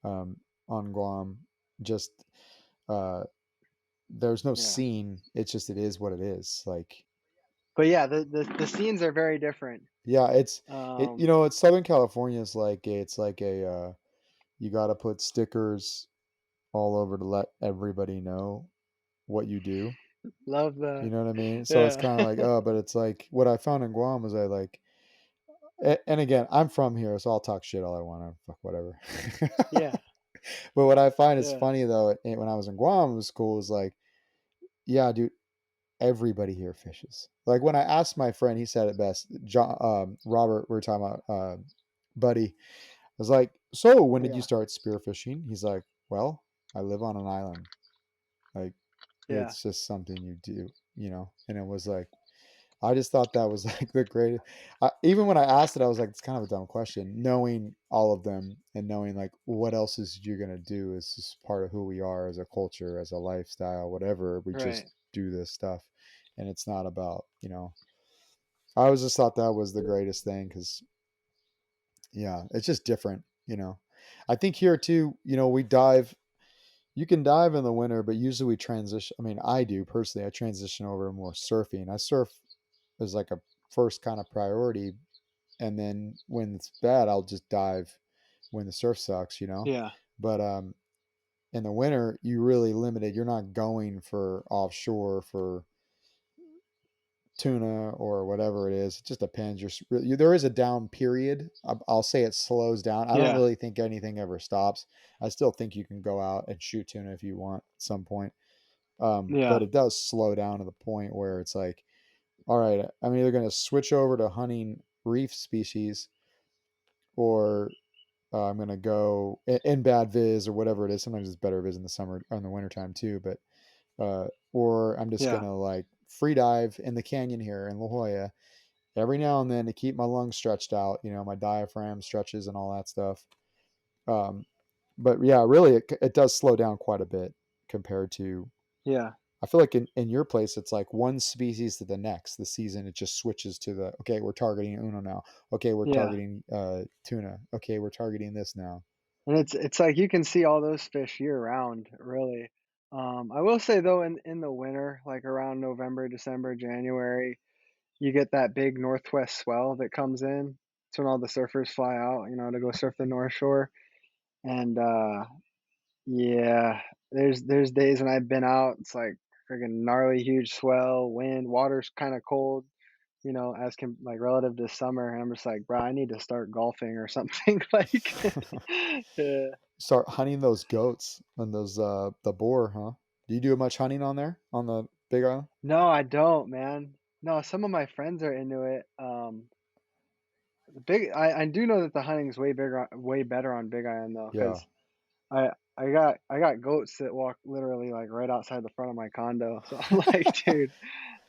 um, on Guam. Just uh, there's no Yeah. scene. It's just, it is what it is. Like, But yeah, the scenes are very different. yeah, Um it's Southern California is like it's like you got to put stickers all over to let everybody know what you do. Love You that. know what I mean? So it's Yeah. kind of like, oh, but it's like what I found in Guam was I like, and again, I'm from here, so I'll talk shit all I want. Fuck whatever. Yeah. But what I find is Yeah. funny though, when I was in Guam, it was cool. Is like, yeah, dude, everybody here fishes. Like when I asked my friend, he said it best. John, Robert, we were talking about, Buddy. I was like, so when did you Yeah. start spearfishing? He's like, well, I live on an island. Like, Yeah. it's just something you do, And it was like, I just thought that was like the greatest. Even when I asked it, I was like, it's kind of a dumb question. Knowing all of them and knowing like what else is you're gonna do is just part of who we are as a culture, as a lifestyle, whatever. We just Right. do this stuff, and it's not about. I always just thought that was the greatest thing because yeah, it's just different. I think here too. We dive. You can dive in the winter, but usually we transition. I mean, I do personally. I transition over more surfing. I surf as like a first kind of priority, and then when it's bad, I'll just dive when the surf sucks. Yeah. But in the winter, you really limited. You're not going for offshore for tuna or whatever it is. It just depends. There is a down period. I'll say it slows down. I don't Yeah. really think anything ever stops. I still think you can go out and shoot tuna if you want at some point. But Yeah. it does slow down to the point where it's like, all right, I'm either going to switch over to hunting reef species or I'm going to go in bad viz or whatever it is. Sometimes it's better viz in the summer or in the wintertime too. But, or I'm just going Yeah. to like free dive in the canyon here in La Jolla every now and then to keep my lungs stretched out, my diaphragm stretches and all that stuff. Um, but yeah, really, it does slow down quite a bit compared to. Yeah. I feel like in your place, it's like one species to the next. The season it just switches to the okay, we're targeting Uno now. Okay, we're Yeah. targeting tuna. Okay, we're targeting this now. And it's like you can see all those fish year round, really. I will say though, in the winter, like around November, December, January, you get that big northwest swell that comes in. It's when all the surfers fly out, to go surf the North Shore. And yeah, there's days when I've been out. It's like freaking gnarly, huge swell, wind, water's kind of cold. As like relative to summer, and I'm just like, bro, I need to start golfing or something. Like, yeah. Start hunting those goats and those the boar, huh? Do you do much hunting on there on the Big Island? No, I don't, man. No, some of my friends are into it. I do know that the hunting's way better on Big Island though, Yeah. because I got goats that walk literally like right outside the front of my condo. So I'm like, dude,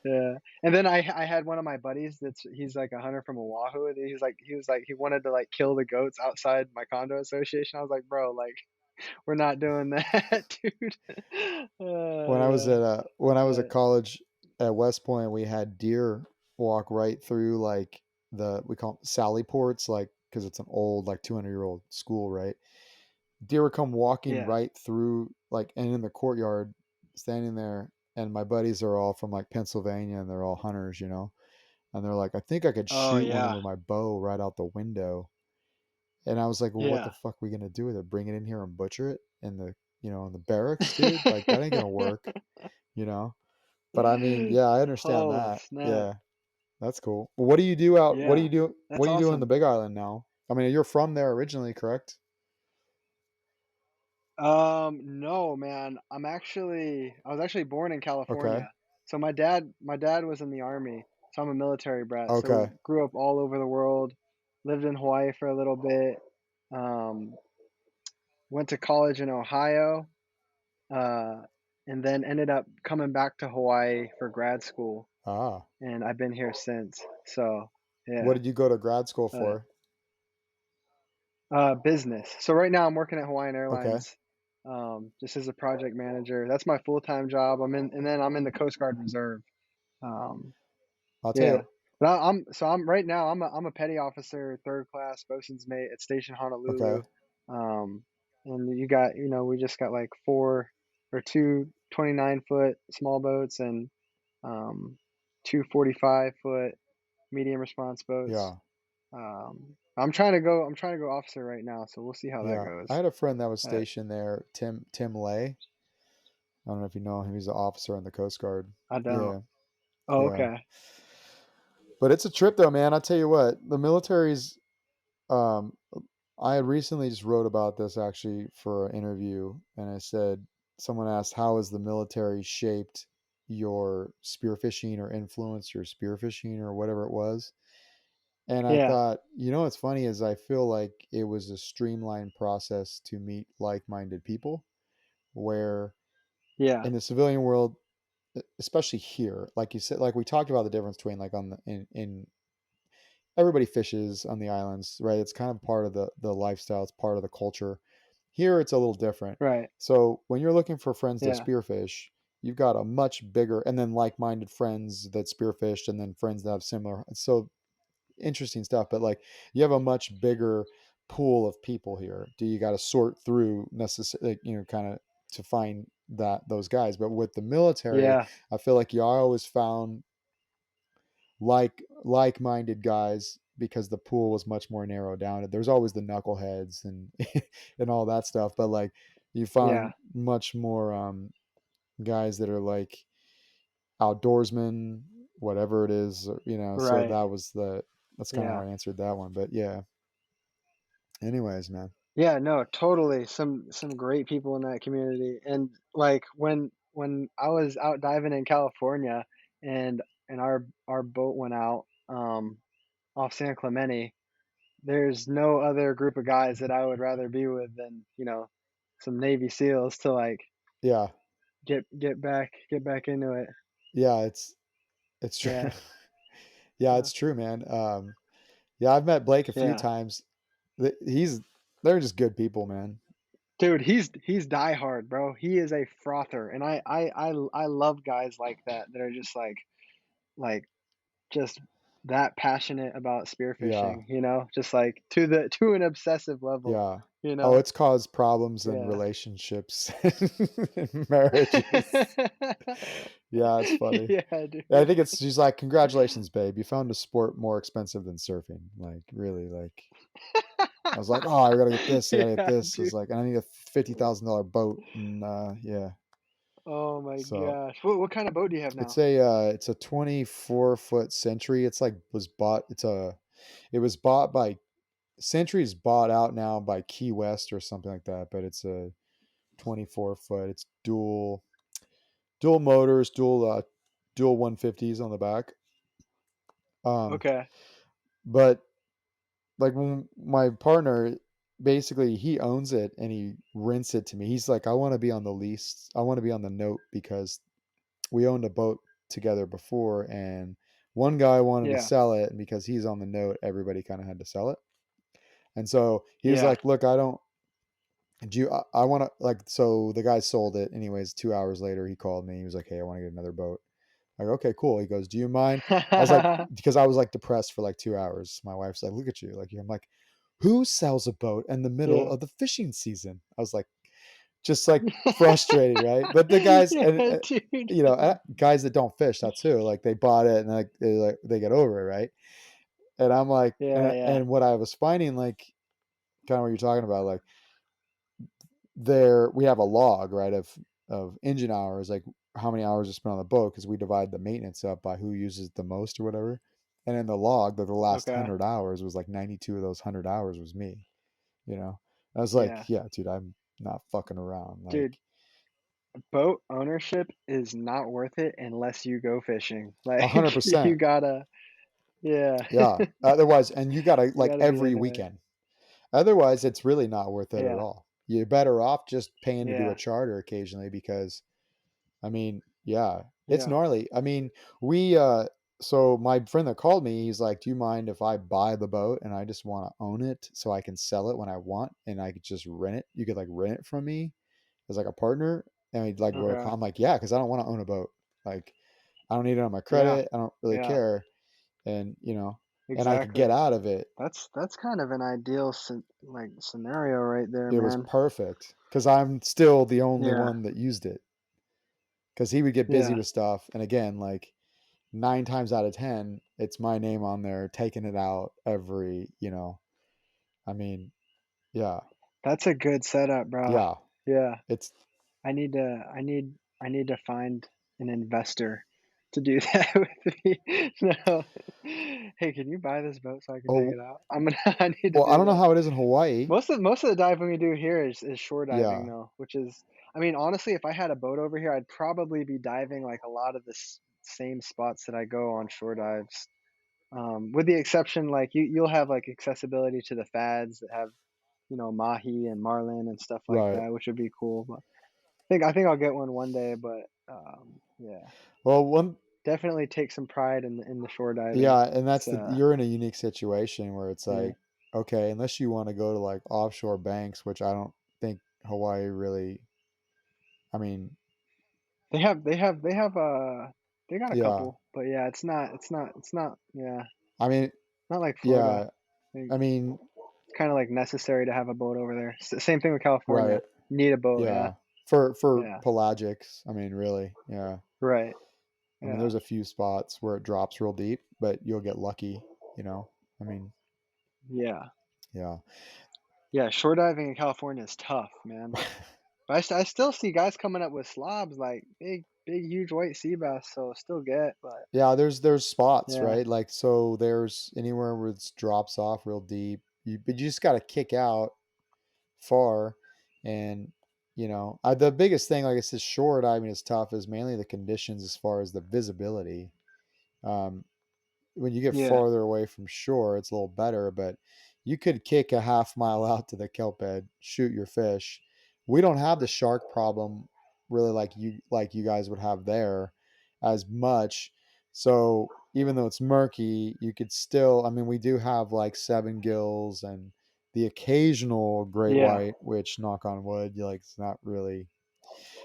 yeah. And then I had one of my buddies he's like a hunter from Oahu, and he was like he wanted to like kill the goats outside my condo association. I was like, bro, like we're not doing that, dude. Yeah, When I was at but college at West Point, we had deer walk right through like we call them Sally ports, like because it's an old like 200-year-old school, right? Deer would come walking yeah. right through like and in the courtyard, standing there. And my buddies are all from like Pennsylvania, and they're all hunters. And they're like, I think I could Oh shoot one yeah, with my bow right out the window. And I was like, well, what the yeah. fuck are we gonna do with it? Bring it in here and butcher it in the barracks, dude? Like that ain't gonna work, you know? But I mean, yeah, I understand Holy that. snap. Yeah, that's cool. But what do you do out? What do Yeah, you do? What that's do you do in the awesome. Big Island now? I mean, you're from there originally, correct? No, man. I was actually born in Okay. California. So my dad was in the army. So I'm a military brat. So Okay. grew up all over the world, lived in Hawaii for a little bit. Um, went to college in Ohio, uh, and then ended up coming back to Hawaii for grad school. Ah. And I've been here since. So What yeah. did you go to grad school Uh, for? Business. So right now I'm working at Hawaiian Okay. Airlines, just as a project manager. That's my full-time job. And then I'm in the Coast Guard Reserve. Um, I'll tell yeah. you. But I'm right now I'm a petty officer, third class bosun's mate at Station Honolulu. Okay. Um, and we just got like four or two 29-foot small boats and um, two 45-foot medium response boats. Yeah. I'm trying to go. I'm trying to go officer right now, so we'll see how that Yeah, I goes. had a friend that was Uh, stationed there, Tim Lay. I don't know if you know him. He's an officer in the Coast Guard. I don't. Yeah, Oh, yeah. okay. But it's a trip though, man. I'll tell you what, the military's um I had recently just wrote about this actually for an interview, and I said someone asked how has the military shaped your spearfishing or influenced your spearfishing or whatever it was. And I Yeah. thought, what's funny is I feel like it was a streamlined process to meet like-minded people where Yeah. in the civilian world, especially here, like you said, like we talked about the difference between like on the in everybody fishes on the islands, right? It's kind of part of the lifestyle. It's part of the culture. Here, it's a little different. Right. So when you're looking for friends to Yeah. spearfish, you've got a much bigger, and then like-minded friends that spearfished, and then friends that have similar. So interesting stuff. But like, you have a much bigger pool of people here. Do you got to sort through necessarily, kind of to find those guys? But with the military, Yeah. I feel like you always found like-minded guys because the pool was much more narrowed down. There's always the knuckleheads and and all that stuff, but like you Yeah. find much more guys that are like outdoorsmen, whatever it is, so Right. that's kind of how Yeah. I answered that one. But yeah. Anyways, man. Yeah. No, totally. Some great people in that community, and like when I was out diving in California, and our boat went out off San Clemente. There's no other group of guys that I would rather be with than some Navy SEALs to like Yeah. get back into it. Yeah, it's true. Yeah. Yeah, Yeah. it's true, man. Yeah, I've met Blake a few Yeah. times. He's They're just good people, man. Dude, he's die hard, bro. He is a frother, and I love guys like that are just like just that passionate about Yeah. spearfishing, just like to an obsessive level, Yeah. you Oh, know? it's caused problems in Yeah. relationships and marriages. Yeah, it's funny. Yeah, I dude. think she's like, "Congratulations, babe. You found a sport more expensive than surfing." Like, really, like I was like, "Oh, I gotta get this. I gotta get Yeah, this." I was dude. like, "I need a $50,000 boat." And yeah. Oh my So gosh. What kind of boat do you have now? it's a 24-foot Century. It was bought by Century's bought out now by Key West or something like that, but it's a 24-foot. It's dual motors, dual 150s on the back. Um, Okay. but like when my partner basically he owns it and he rents it to me. He's like, I want to be on the lease. I want to be on the note because we owned a boat together before, and one guy wanted to Yeah. sell it, and because he's on the note, everybody kind of had to sell it. And so he was Yeah. like, "Look, I don't. Do you? I want to like." So the guy sold it. Anyways, 2 hours later, he called me. He was like, "Hey, I want to get another boat." Like, okay, cool. He goes, "Do you mind?" I was like, because I was like depressed for like 2 hours. My wife's like, "Look at you!" Like, I'm like, "Who sells a boat in the middle Yeah. of the fishing season?" I was like, just like frustrated, right? But the guys and Yeah, dude. guys that don't fish, that too. Like they bought it and like they get over it, right? And I'm like, Yeah, yeah. and what I was finding, like, kind of what you're talking about, like there we have a log, right, of engine hours, like how many hours are spent on the boat because we divide the maintenance up by who uses the most or whatever. And in the log, the last Okay. 100 hours was like 92 of those 100 hours was me. You know, I was Yeah. like, yeah, dude, I'm not fucking around. Like, Dude, boat ownership is not worth it unless you go fishing. a Like hundred you percent, gotta yeah. yeah. Otherwise, and you gotta You like gotta be every into it. weekend. Otherwise, it's really not worth it at Yeah. all. You're better off just paying to do a Yeah. charter occasionally because I mean, yeah, it's Yeah. gnarly. I mean, we so my friend that called me, he's like, "Do you mind if I buy the boat and I just want to own it so I can sell it when I want and I could just rent it? You could like rent it from me as like a partner." And he'd like Okay. I'm like, "Yeah, because I don't want to own a boat. Like, I don't need it on my Yeah. credit. I don't really Yeah. care, and and I could get Exactly. out of it." That's kind of an ideal scenario right there, It was man. perfect because I'm still the only Yeah. one that used it because he would get busy Yeah. with stuff, and again, like nine times out of 10, it's my name on there taking it out every, I mean, yeah, That's a good setup, bro. yeah, Yeah. it's, I need to find an investor to do that with me. No. Hey, can you buy this boat so I can take oh, it out? I'm gonna I need to well, I do don't know that. how it is in Hawaii. Most of the diving we do here is shore diving Yeah, though, which is I mean, honestly, if I had a boat over here, I'd probably be diving like a lot of the same spots that I go on shore dives. With the exception, like you'll have like accessibility to the fads that have, mahi and marlin and stuff like right. that, which would be cool. But I think I'll get one day. But yeah, Well, one, definitely take some pride in the shore diving. yeah, and It's you're in a unique situation where it's yeah, like, okay, unless you want to go to like offshore banks, which I don't think Hawaii really, I mean, they got a yeah, couple, but yeah, it's not yeah, I mean, not like Florida. yeah, I think I mean, it's kind of like necessary to have a boat over there. Same thing with California. right, Need a boat, yeah, yeah, for yeah, pelagics, I mean, really, yeah. right, I mean, yeah, there's a few spots where it drops real deep, but you'll get lucky, you know. I mean, yeah, yeah. yeah. Shore diving in California is tough, man. But I still see guys coming up with slobs like big, huge white sea bass. So still get, but Yeah, there's spots, yeah, right? Like so there's anywhere where it drops off real deep. But you just got to kick out far and the biggest thing like I said shore diving is tough is mainly the conditions as far as the visibility. Um when you get yeah, farther away from shore, it's a little better, but you could kick a half mile out to the kelp bed, shoot your fish. We don't have the shark problem really like you guys would have there as much. So even though it's murky, you could still I mean we do have like seven gills and the occasional great yeah, white, which knock on wood, you like it's not really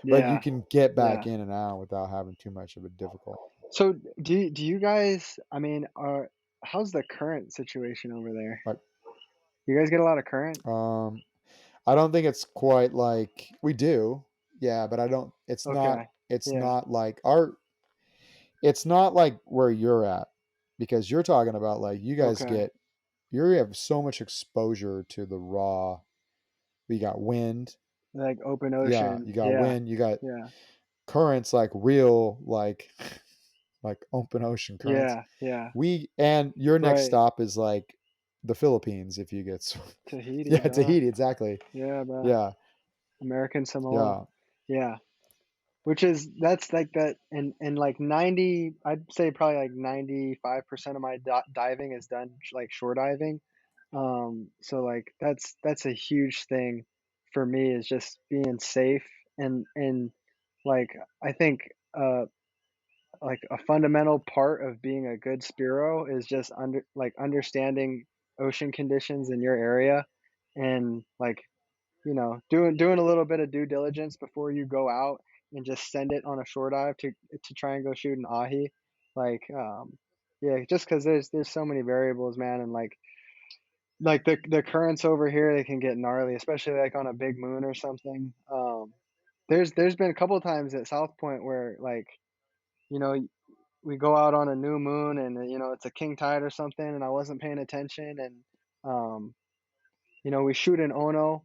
but you yeah, can get back yeah. in and out without having too much of a difficult. So do you guys? I mean, are how's the current situation over there? Like You guys get a lot of current? um I don't think it's quite like we do. Yeah, but I don't Okay. it's Yeah. not like our it's not like where you're at because you're talking about like you guys Okay. get you have so much exposure to the raw. You got wind. Like open Yeah, ocean. you got Yeah. wind, you got Yeah. currents like real like open ocean currents. Yeah. Yeah. We and your next Right. stop is like the Philippines if you get Tahiti, yeah, bro. Tahiti exactly. Yeah, bro. Yeah. American Samoa. Yeah. Yeah. Which is that's like that and like 90 I'd say probably like 95% of my diving is done like shore diving. So like that's a huge thing for me is just being safe and like I think like a fundamental part of being a good Spiro is just understanding ocean conditions in your area and like doing a little bit of due diligence before you go out and just send it on a shore dive to try and go shoot an ahi. Like, yeah, just because there's so many variables, man, and like the currents over here, they can get gnarly, especially like on a big moon or something. There's been a couple of times at South Point where like you know we go out on a new moon and it's a king tide or something, and I wasn't paying attention, and um, we shoot an Ono,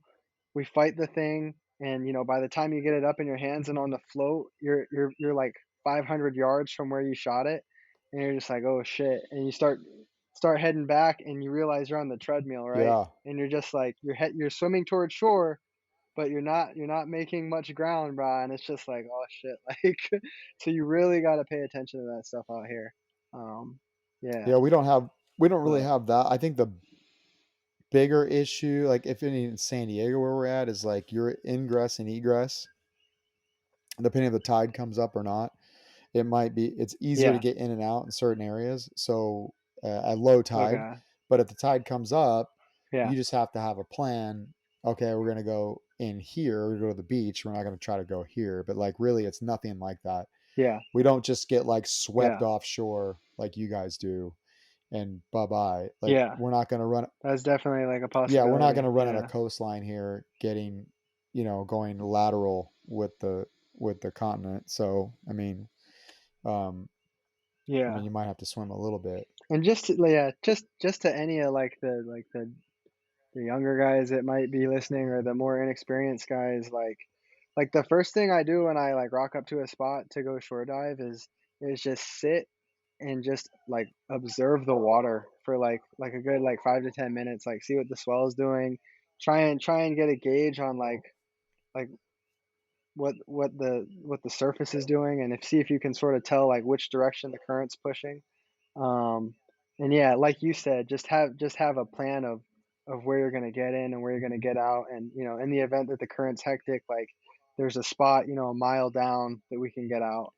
we fight the thing, and by the time you get it up in your hands and on the float, you're like 500 yards from where you shot it, and you're just like, oh shit, and you start heading back, and you realize you're on the treadmill, right? Yeah. And you're just like you're swimming towards shore, but you're not making much ground, bro, and it's just like, oh shit, like, so you really got to pay attention to that stuff out here. Um, yeah, Yeah, we don't really but have that. I think the bigger issue, like if any in San Diego where we're at, is like your ingress and egress, depending if the tide comes up or not. It's easier to yeah, get in and out in certain areas. So at low tide, okay, but if the tide comes up, yeah, you just have to have a plan. Okay, we're gonna go in here. We go to the beach. We're not gonna try to go here. But like really, it's nothing like that. yeah, We don't just get like swept yeah, offshore like you guys do and bye bye. Like yeah. we're not gonna run That's definitely like a yeah, we're not possibility. going to run on a Yeah. coastline here getting, going lateral with the continent. So, I mean, um I Yeah. mean, you might have to swim a little bit. And just to, yeah, just to any of the younger guys that might be listening or the more inexperienced guys, like the first thing I do when I like rock up to a spot to go shore dive is just sit and just like observe the water for like a good like 5 to 10 minutes, like see what the swell is doing, try and get a gauge on like what the surface is doing, and if see if you can sort of tell like which direction the current's pushing. Um, and yeah, like you said, just have a plan of where you're gonna get in and where you're gonna get out, and in the event that the current's hectic, like there's a spot a mile down that we can get out,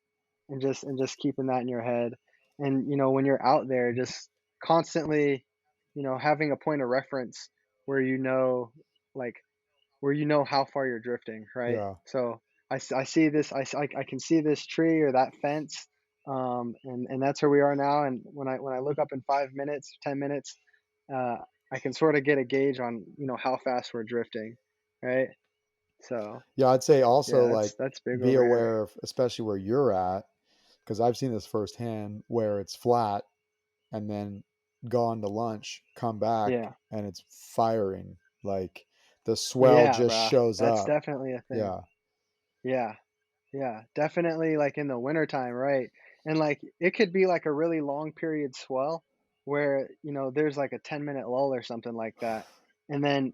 and just keeping that in your head, and when you're out there, just constantly, having a point of reference where like where how far you're drifting, right? Yeah. So I see this, I can see this tree or that fence, and that's where we are now. And when I look up in 5 minutes, 10 minutes, uh, I can sort of get a gauge on how fast we're drifting, right? So Yeah, I'd say yeah, also, that's like, that's big be over here. aware of, especially where you're at, because I've seen this firsthand where it's flat and then gone to lunch, come back, Yeah, and it's firing. Like, the swell yeah, just bruh. shows That's up. definitely a thing. Yeah. Yeah. Yeah, definitely like in the wintertime, right? And like it could be like a really long period swell where, there's like a 10-minute lull or something like that. And then,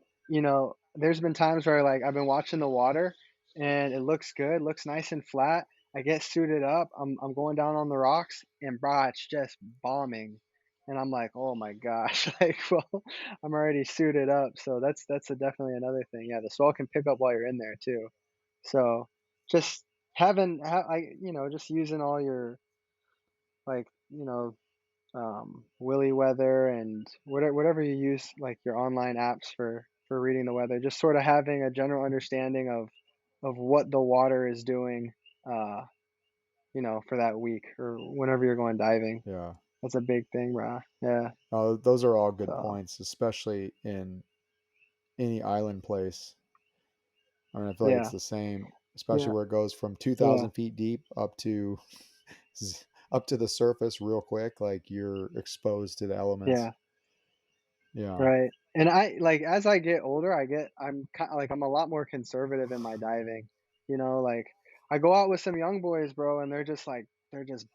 there's been times where like I've been watching the water and it looks good, looks nice and flat. I get suited up, I'm going down on the rocks and brah, it's just bombing. And I'm like, oh my gosh, like well, I'm already suited up. So that's definitely another thing. Yeah, the swell can pick up while you're in there too. So just just using all your like willy weather and whatever you use, like your online apps for reading the weather, just sort of having a general understanding of what the water is doing, uh for that week or whenever you're going diving. Yeah. That's a big thing, bro. Yeah. Those are all good So points, especially in any island place. I mean, I feel like it's yeah. the same, especially Yeah. where it goes from Yeah. 2,000 feet deep up to the surface real quick. Like, you're exposed to the elements. Yeah. Yeah. Right. And I like as I get older, I'm kind of like I'm a lot more conservative in my diving. Like I go out with some young boys, bro, and they're just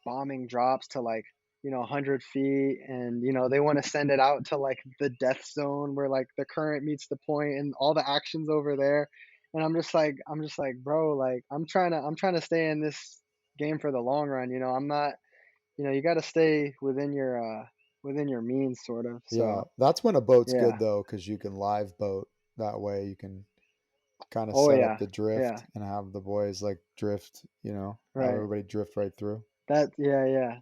bombing drops to like 100 feet, and they want to send it out to like the death zone where like the current meets the point and all the actions over there. And I'm just like, bro, like I'm trying to stay in this game for the long run. I'm not. You got to stay within your means, sort of. Yeah. So. That's when a boat's good, Yeah. though, because you can live boat. That way you can kind of Oh, set up yeah. the Yeah. drift and have the boys like drift, have Right. everybody drift right through. Yeah, yeah.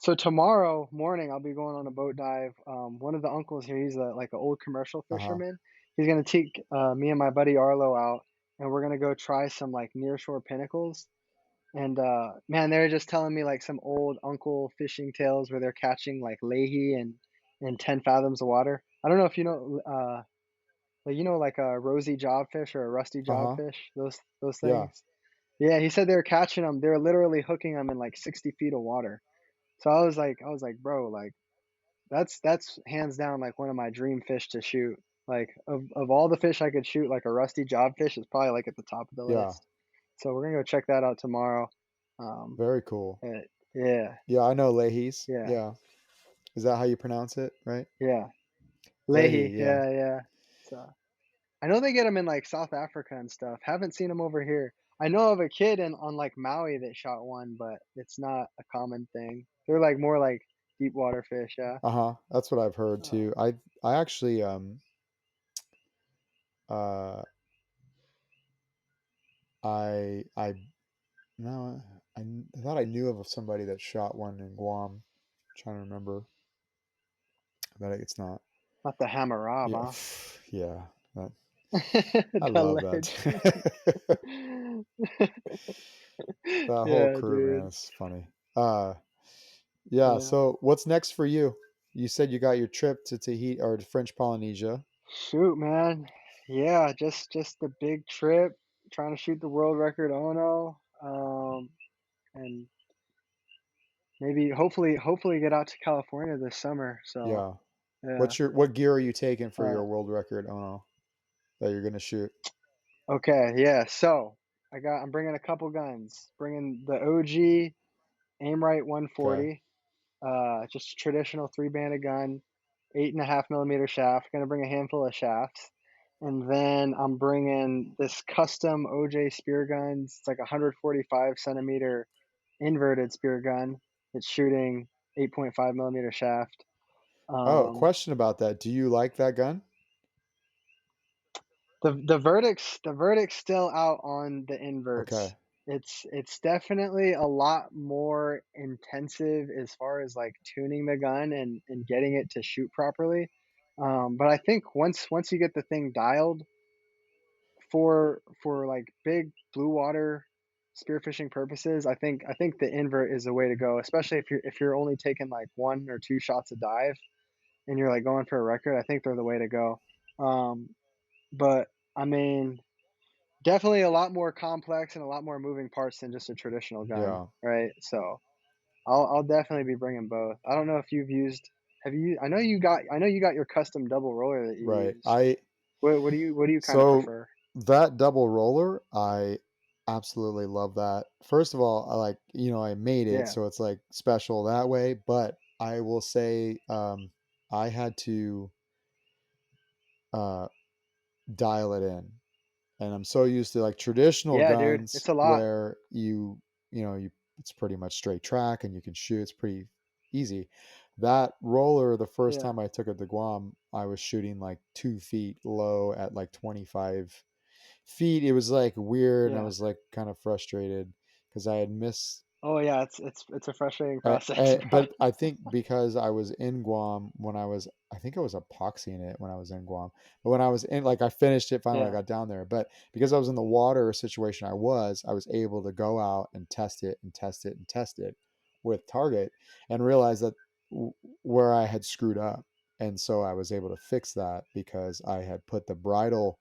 So tomorrow morning, I'll be going on a boat dive. One of the uncles here, he's like an old commercial Uh huh. fisherman. He's gonna take me and my buddy Arlo out, and we're gonna go try some like nearshore pinnacles. And man, they're just telling me like some old uncle fishing tales where they're catching like leahy and 10 fathoms of water. I don't know if you know, like a rosy jobfish or a rusty Uh huh. jobfish. Those Yeah. things. Yeah, he said they were catching them. They were literally hooking them in like 60 feet of water. So I was like, bro, like that's hands down like one of my dream fish to shoot. Like of all the fish I could shoot, like a rusty jobfish is probably like at the top of the Yeah. list. So we're gonna go check that out tomorrow. Um, Very cool. yeah, Yeah, I know Leahy's. yeah, Yeah. Is that how you pronounce it? Right? yeah. Leahy. Leahy, Yeah. yeah, yeah. So I know they get them in like South Africa and stuff. Haven't seen them over here. I know of a kid on like Maui that shot one, but it's not a common thing. They're like more like deep water fish, yeah. Uh huh. That's what I've heard Uh, too. I actually uh I no I thought I knew of somebody that shot one in Guam. Trying to remember, but it's not. Not the Hammurabi, Yeah. huh? Yeah. That, I The love legend. that. That whole Yeah, crew, man, dude. is funny. Yeah. Yeah. So what's next for you? You said you got your trip to Tahiti or to French Polynesia. Shoot, man. Yeah, just the big trip, trying to shoot the world record Ono. And maybe hopefully get out to California this summer. So Yeah. yeah. What gear are you taking for Uh, your world record? That you're gonna shoot. okay, yeah. So I'm bringing a couple guns. Bringing the OG Aimrite Okay. 140. Just a traditional three-banded gun, 8.5 millimeter shaft. Gonna bring a handful of shafts, and then I'm bringing this custom OJ spear guns. It's like a 145 centimeter inverted spear gun. It's shooting 8.5 millimeter shaft. Oh, Um, question about that. Do you like that gun? the verdict's still out on the inverts. Okay. It's definitely a lot more intensive as far as like tuning the gun and getting it to shoot properly. But I think once you get the thing dialed for like big blue water spearfishing purposes, I think the invert is the way to go, especially if you're only taking like one or two shots a dive and you're like going for a record. I think they're the way to go. But I mean, definitely a lot more complex and a lot more moving parts than just a traditional gun, Yeah. right? So I'll definitely be bringing both. I don't know if you've used. Have you? I know you got your custom double roller that you Right. use. I What do you kind of So prefer? that double roller, I absolutely love that. First of all, I like, I made it, Yeah, so it's like special that way, but I will say I had to uh dial it in. And I'm so used to like traditional yeah, dude, guns it's a lot. where you it's pretty much straight track and you can shoot. It's pretty easy. That roller, the first Yeah, time I took it to Guam, I was shooting like 2 feet low at like 25 feet. It was like weird, and I yeah. was like kind of frustrated because I had missed. Oh yeah, it's a frustrating process, bro. But I think because I was in Guam when I think I was epoxying it when I was in Guam. But when I was in, like, I finished it finally when I Yeah, got down there. But because I was in the water situation, I was able to go out and test it and test it and test it with Target and realize that where I had screwed up. And so I was able to fix that because I had put the bridle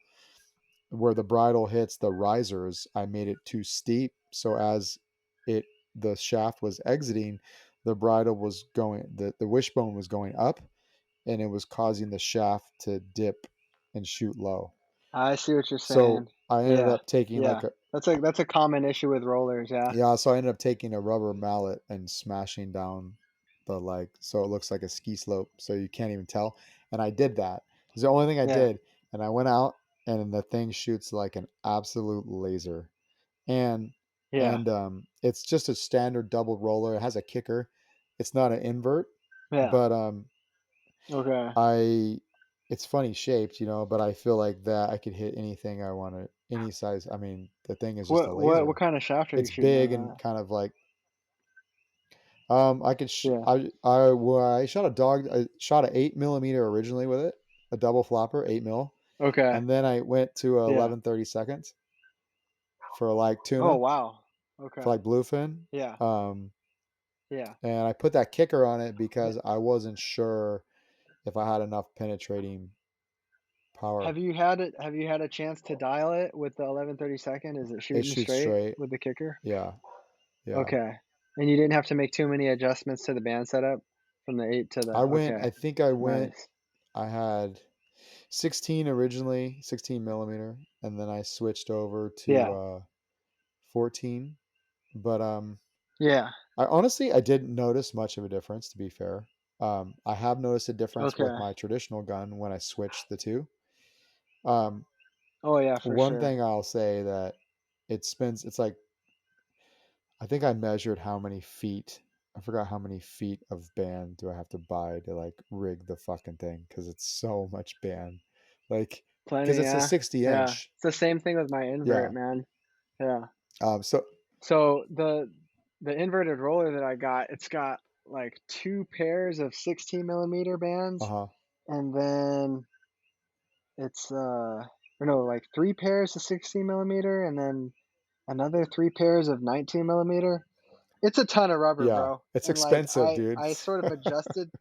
where the bridle hits the risers, I made it too steep. So as it the shaft was exiting, the bridle was going the wishbone was going up and it was causing the shaft to dip and shoot low. I see what you're So saying. I ended Yeah, up taking yeah. That's a common issue with rollers. Yeah, so I ended up taking a rubber mallet and smashing down the like so it looks like a ski slope so you can't even tell. And I did that. It's the only thing I yeah, did. And I went out and the thing shoots like an absolute laser. and yeah, it's just a standard double roller. It has a kicker. It's not an invert, yeah. but Okay. I it's funny shaped, but I feel like that I could hit anything I want to, any size. I mean, the thing is just a What laser. kind of shaft are you It's shooting big on and that? kind of like I could Yeah. I shot I shot a 8 millimeter originally with it, a double flopper 8 mil, Okay. and then I went to a Yeah. 11/32 for like Oh tuna wow. for Okay. like bluefin. Yeah. Um, Yeah. and I put that kicker on it Yeah. because I wasn't sure if I had enough penetrating power. Have you had a chance to dial it with the 11/32? Is it It shooting shoots straight straight. with the kicker? Yeah, yeah. Okay. And you didn't have to make too many adjustments to the band setup from the 8 to the okay. I think I went, Nice. I had 16 originally, 16 millimeter, and then I switched over to Yeah. 14. But Yeah. I didn't notice much of a difference, to be fair. I have noticed a difference with Okay. my traditional gun when I switched the two. Um, Oh yeah, for one sure. thing I'll say that it's like I think I measured how many feet. I forgot how many feet of band do I have to buy to like rig the fucking thing because it's so much band. Like because Plenty, it's a yeah. 60 Yeah. inch. It's the same thing with my invert, Yeah. man. Yeah. So So the inverted roller that I got, it's got like two pairs of 16 millimeter bands, uh-huh. and then it's or no, like three pairs of 16 millimeter, and then another three pairs of 19 millimeter. It's a ton of rubber, Yeah. bro. It's And like expensive, I dude. I sort of adjusted,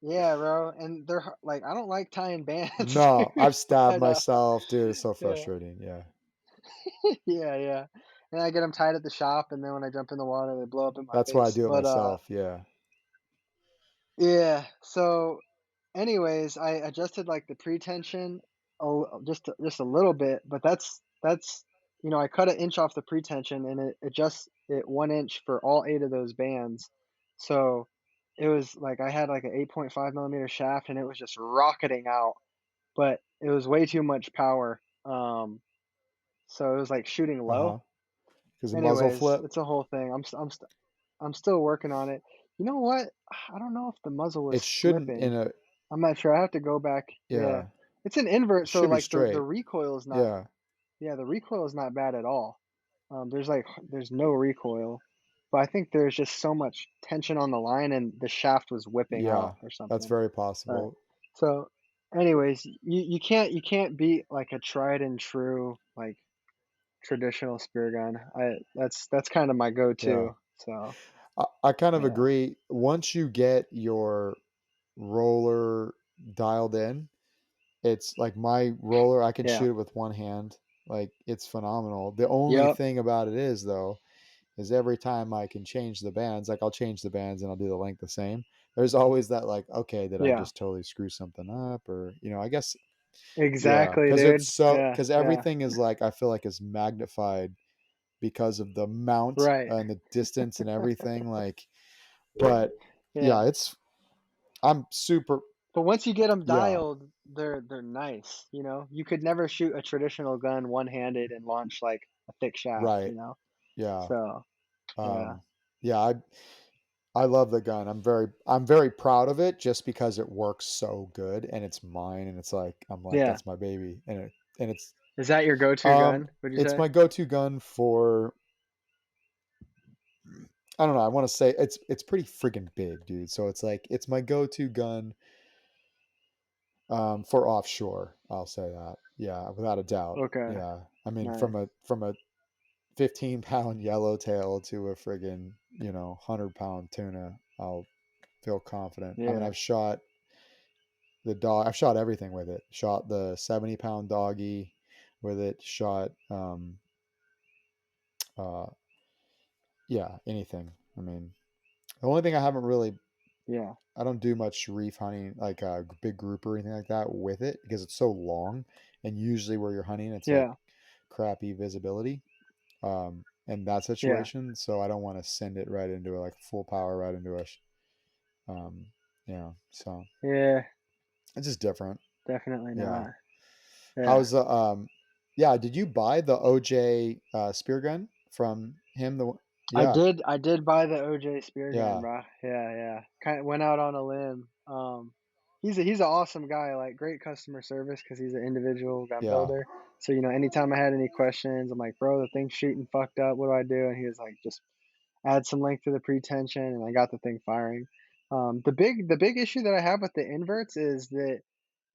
yeah, bro. And they're like I don't like tying bands, No, dude. I've stabbed But myself, dude. It's so yeah, frustrating. Yeah. yeah, yeah. and I get them tied at the shop, and then when I jump in the water, they blow up in my That's why I face. do it But myself. Yeah. yeah. So, anyways, I adjusted like the pretension just a little bit, but that's I cut an inch off the pretension, and it adjusts it 1 inch for all eight of those bands. So it was like I had like an 8.5 millimeter shaft, and it was just rocketing out, but it was way too much power. So it was like shooting Uh huh. low. Because the muzzle Anyways, flip, it's a whole thing. I'm still working on it. You know what? I don't know if the muzzle was it shouldn't flipping. in a I'm not sure. I have to go back. Yeah. yeah. It's an It invert, so should be like the straight. recoil is not Yeah. yeah, the recoil is not bad at all. There's no recoil, but I think there's just so much tension on the line and the shaft was whipping out Yeah. or That's something. very But possible. so anyways, you can't beat like a tried and true like traditional spear gun. That's kind of my Yeah. go-to. So, I kind of yeah. agree. Once you get your roller dialed in, it's like my roller, I can Yeah. shoot it with one hand. Like it's phenomenal. The only Yep. thing about it is though, is every time I can change the bands, like I'll change the bands and I'll do the length the same. There's always that like, okay, did I Yeah. just totally screw something up? Or, I guess, yeah, Exactly, because dude. it's so, Yeah. because Yeah. everything is like, I feel like is magnified because of the mount Right. and the distance and everything. Like, but Yeah. yeah, I'm super, But once you get them yeah, dialed, they're nice, you know? You could never shoot a traditional gun one-handed and launch like a thick shaft, right. you know? Yeah. So, yeah. Um, yeah, I love the gun. I'm very proud of it just because it works so good and it's mine and it's like I'm like Yeah. that's my baby and Is that your go-to gun, would you it's say? my go-to gun for I don't know, I want to say it's pretty friggin' big, dude. So it's like it's my go-to gun for offshore. I'll say that. Yeah, without a doubt. Okay. Yeah. I mean Nice. from a 15-pound yellowtail to a friggin', 100-pound tuna, I'll feel confident. I mean, Yeah. I've shot everything with it. Shot the 70-pound doggy with it. Shot, uh, yeah, anything. I mean, the only thing I haven't really, Yeah. I don't do much reef hunting, like a big group or anything like that with it because it's so long. And usually where you're hunting, it's like Yeah. crappy visibility in that Yeah. situation. So I don't want to send it right into like full power right into um, so Yeah. it's just different. Definitely Yeah. not. Yeah. How's the yeah, did you buy the OJ spear gun from him? Yeah, I did buy the OJ spear gun, yeah, bro. Yeah, yeah. Kind of went out on a limb. He's an awesome guy, like great customer service because he's an individual gun yeah. builder. So, anytime I had any questions, I'm like, bro, the thing's shooting fucked up. What do I do? And he was like, just add some length to the pretension, and I got the thing firing. The big issue that I have with the inverts is that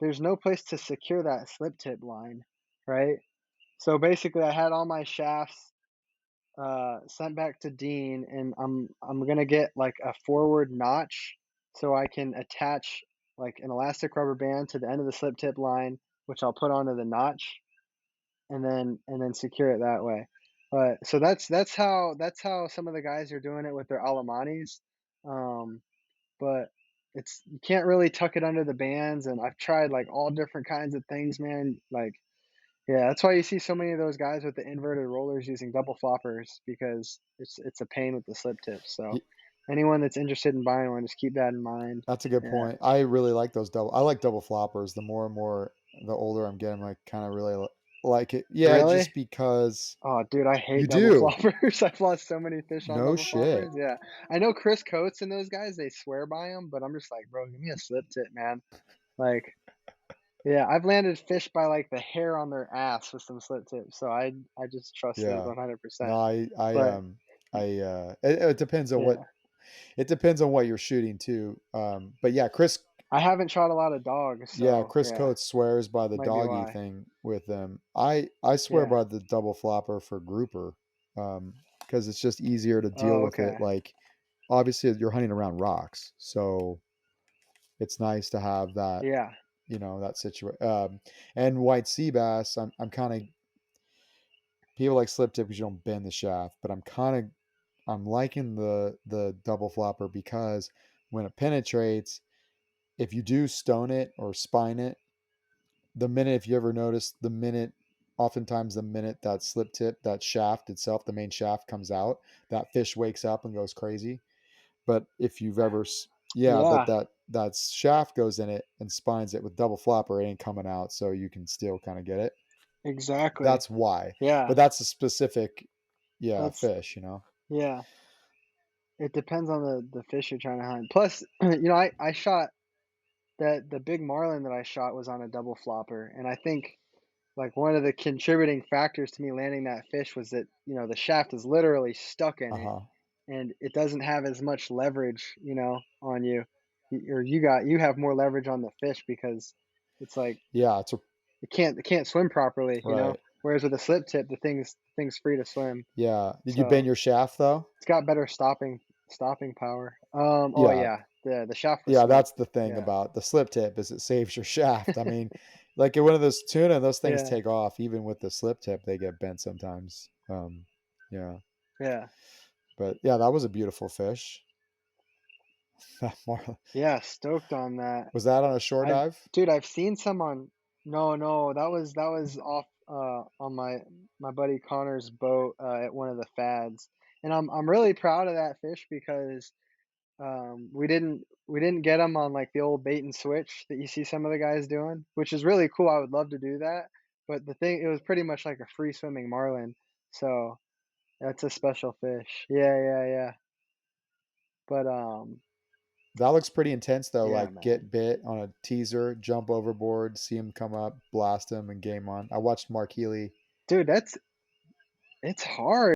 there's no place to secure that slip tip line, right? So basically, I had all my shafts sent back to Dean, and I'm gonna get like a forward notch so I can attach like an elastic rubber band to the end of the slip tip line, which I'll put onto the notch, and then secure it that way. But so that's how some of the guys are doing it with their Alamanis. Um, but you can't really tuck it under the bands, and I've tried like all different kinds of things, man. Like yeah, that's why you see so many of those guys with the inverted rollers using double floppers because it's a pain with the slip tips. So Y- anyone that's interested in buying one, just keep that in mind. That's a good Yeah. point. I really like those double. I like double floppers. The more and more, the older I'm getting, I kind of really like it. Yeah, Really? just because Oh, dude, I you hate double do. floppers. I've lost so many fish on No double shit. floppers. Yeah. I know Chris Coates and those guys, they swear by them, but I'm just like, bro, give me a slip tip, man. Like, yeah, I've landed fish by like the hair on their ass with some slip tips. So I just trust it Yeah. No, 100%. But it depends on yeah. what you're shooting too. But yeah, I haven't shot a lot of dogs, Yeah, so Chris yeah, Coates swears by the might be doggy why. thing with them. I swear Yeah. by the double flopper for grouper, because it's just easier to deal Oh, with it. okay. Like, obviously, you're hunting around rocks, so it's nice to have that, Yeah. that situation. And white sea bass, I'm kind of People like slip tip because you don't bend the shaft, but I'm liking the double flopper because when it penetrates, if you do stone it or spine it, the minute, if you ever notice, oftentimes the minute that slip tip, that shaft itself, the main shaft comes out, that fish wakes up and goes crazy. But if you've ever, yeah, but Yeah, that shaft goes in it and spines it with double flopper, it ain't coming out, so you can still kind of get it. exactly. That's why. Yeah, But that's a specific, yeah, that's fish, you know. yeah. It depends on the fish you're trying to hunt. Plus, I shot the big marlin that I shot was on a double flopper, and I think like one of the contributing factors to me landing that fish was that the shaft is literally stuck in Uh it, huh. and it doesn't have as much leverage, on you. Or you have more leverage on the fish because it's like Yeah, it's a, it can't swim properly. right. Whereas with a slip tip, the thing's free to swim. Yeah. Did you bend So your shaft though? it's got better stopping power. Oh Yeah. yeah, the shaft was Yeah, slick. that's the thing Yeah, about the slip tip is it saves your shaft. I mean, like in one of those tuna, those things yeah, take off. Even with the slip tip, they get bent sometimes. Yeah. yeah, But yeah, that was a beautiful fish. yeah. Stoked on that. Was that on a shore I've dive? Dude, I've seen some on. No, no, that was off on my buddy Connor's boat at one of the fads, and I'm really proud of that fish because we didn't get him on like the old bait and switch that you see some of the guys doing, which is really cool. I would love to do that, but the thing it was pretty much like a free swimming marlin, so that's a special fish. Yeah, yeah, yeah. But That looks pretty intense though. yeah, Like get man, bit on a teaser, jump overboard, see him come up, blast him, and game on. I watched Mark Healy. dude, it's hard.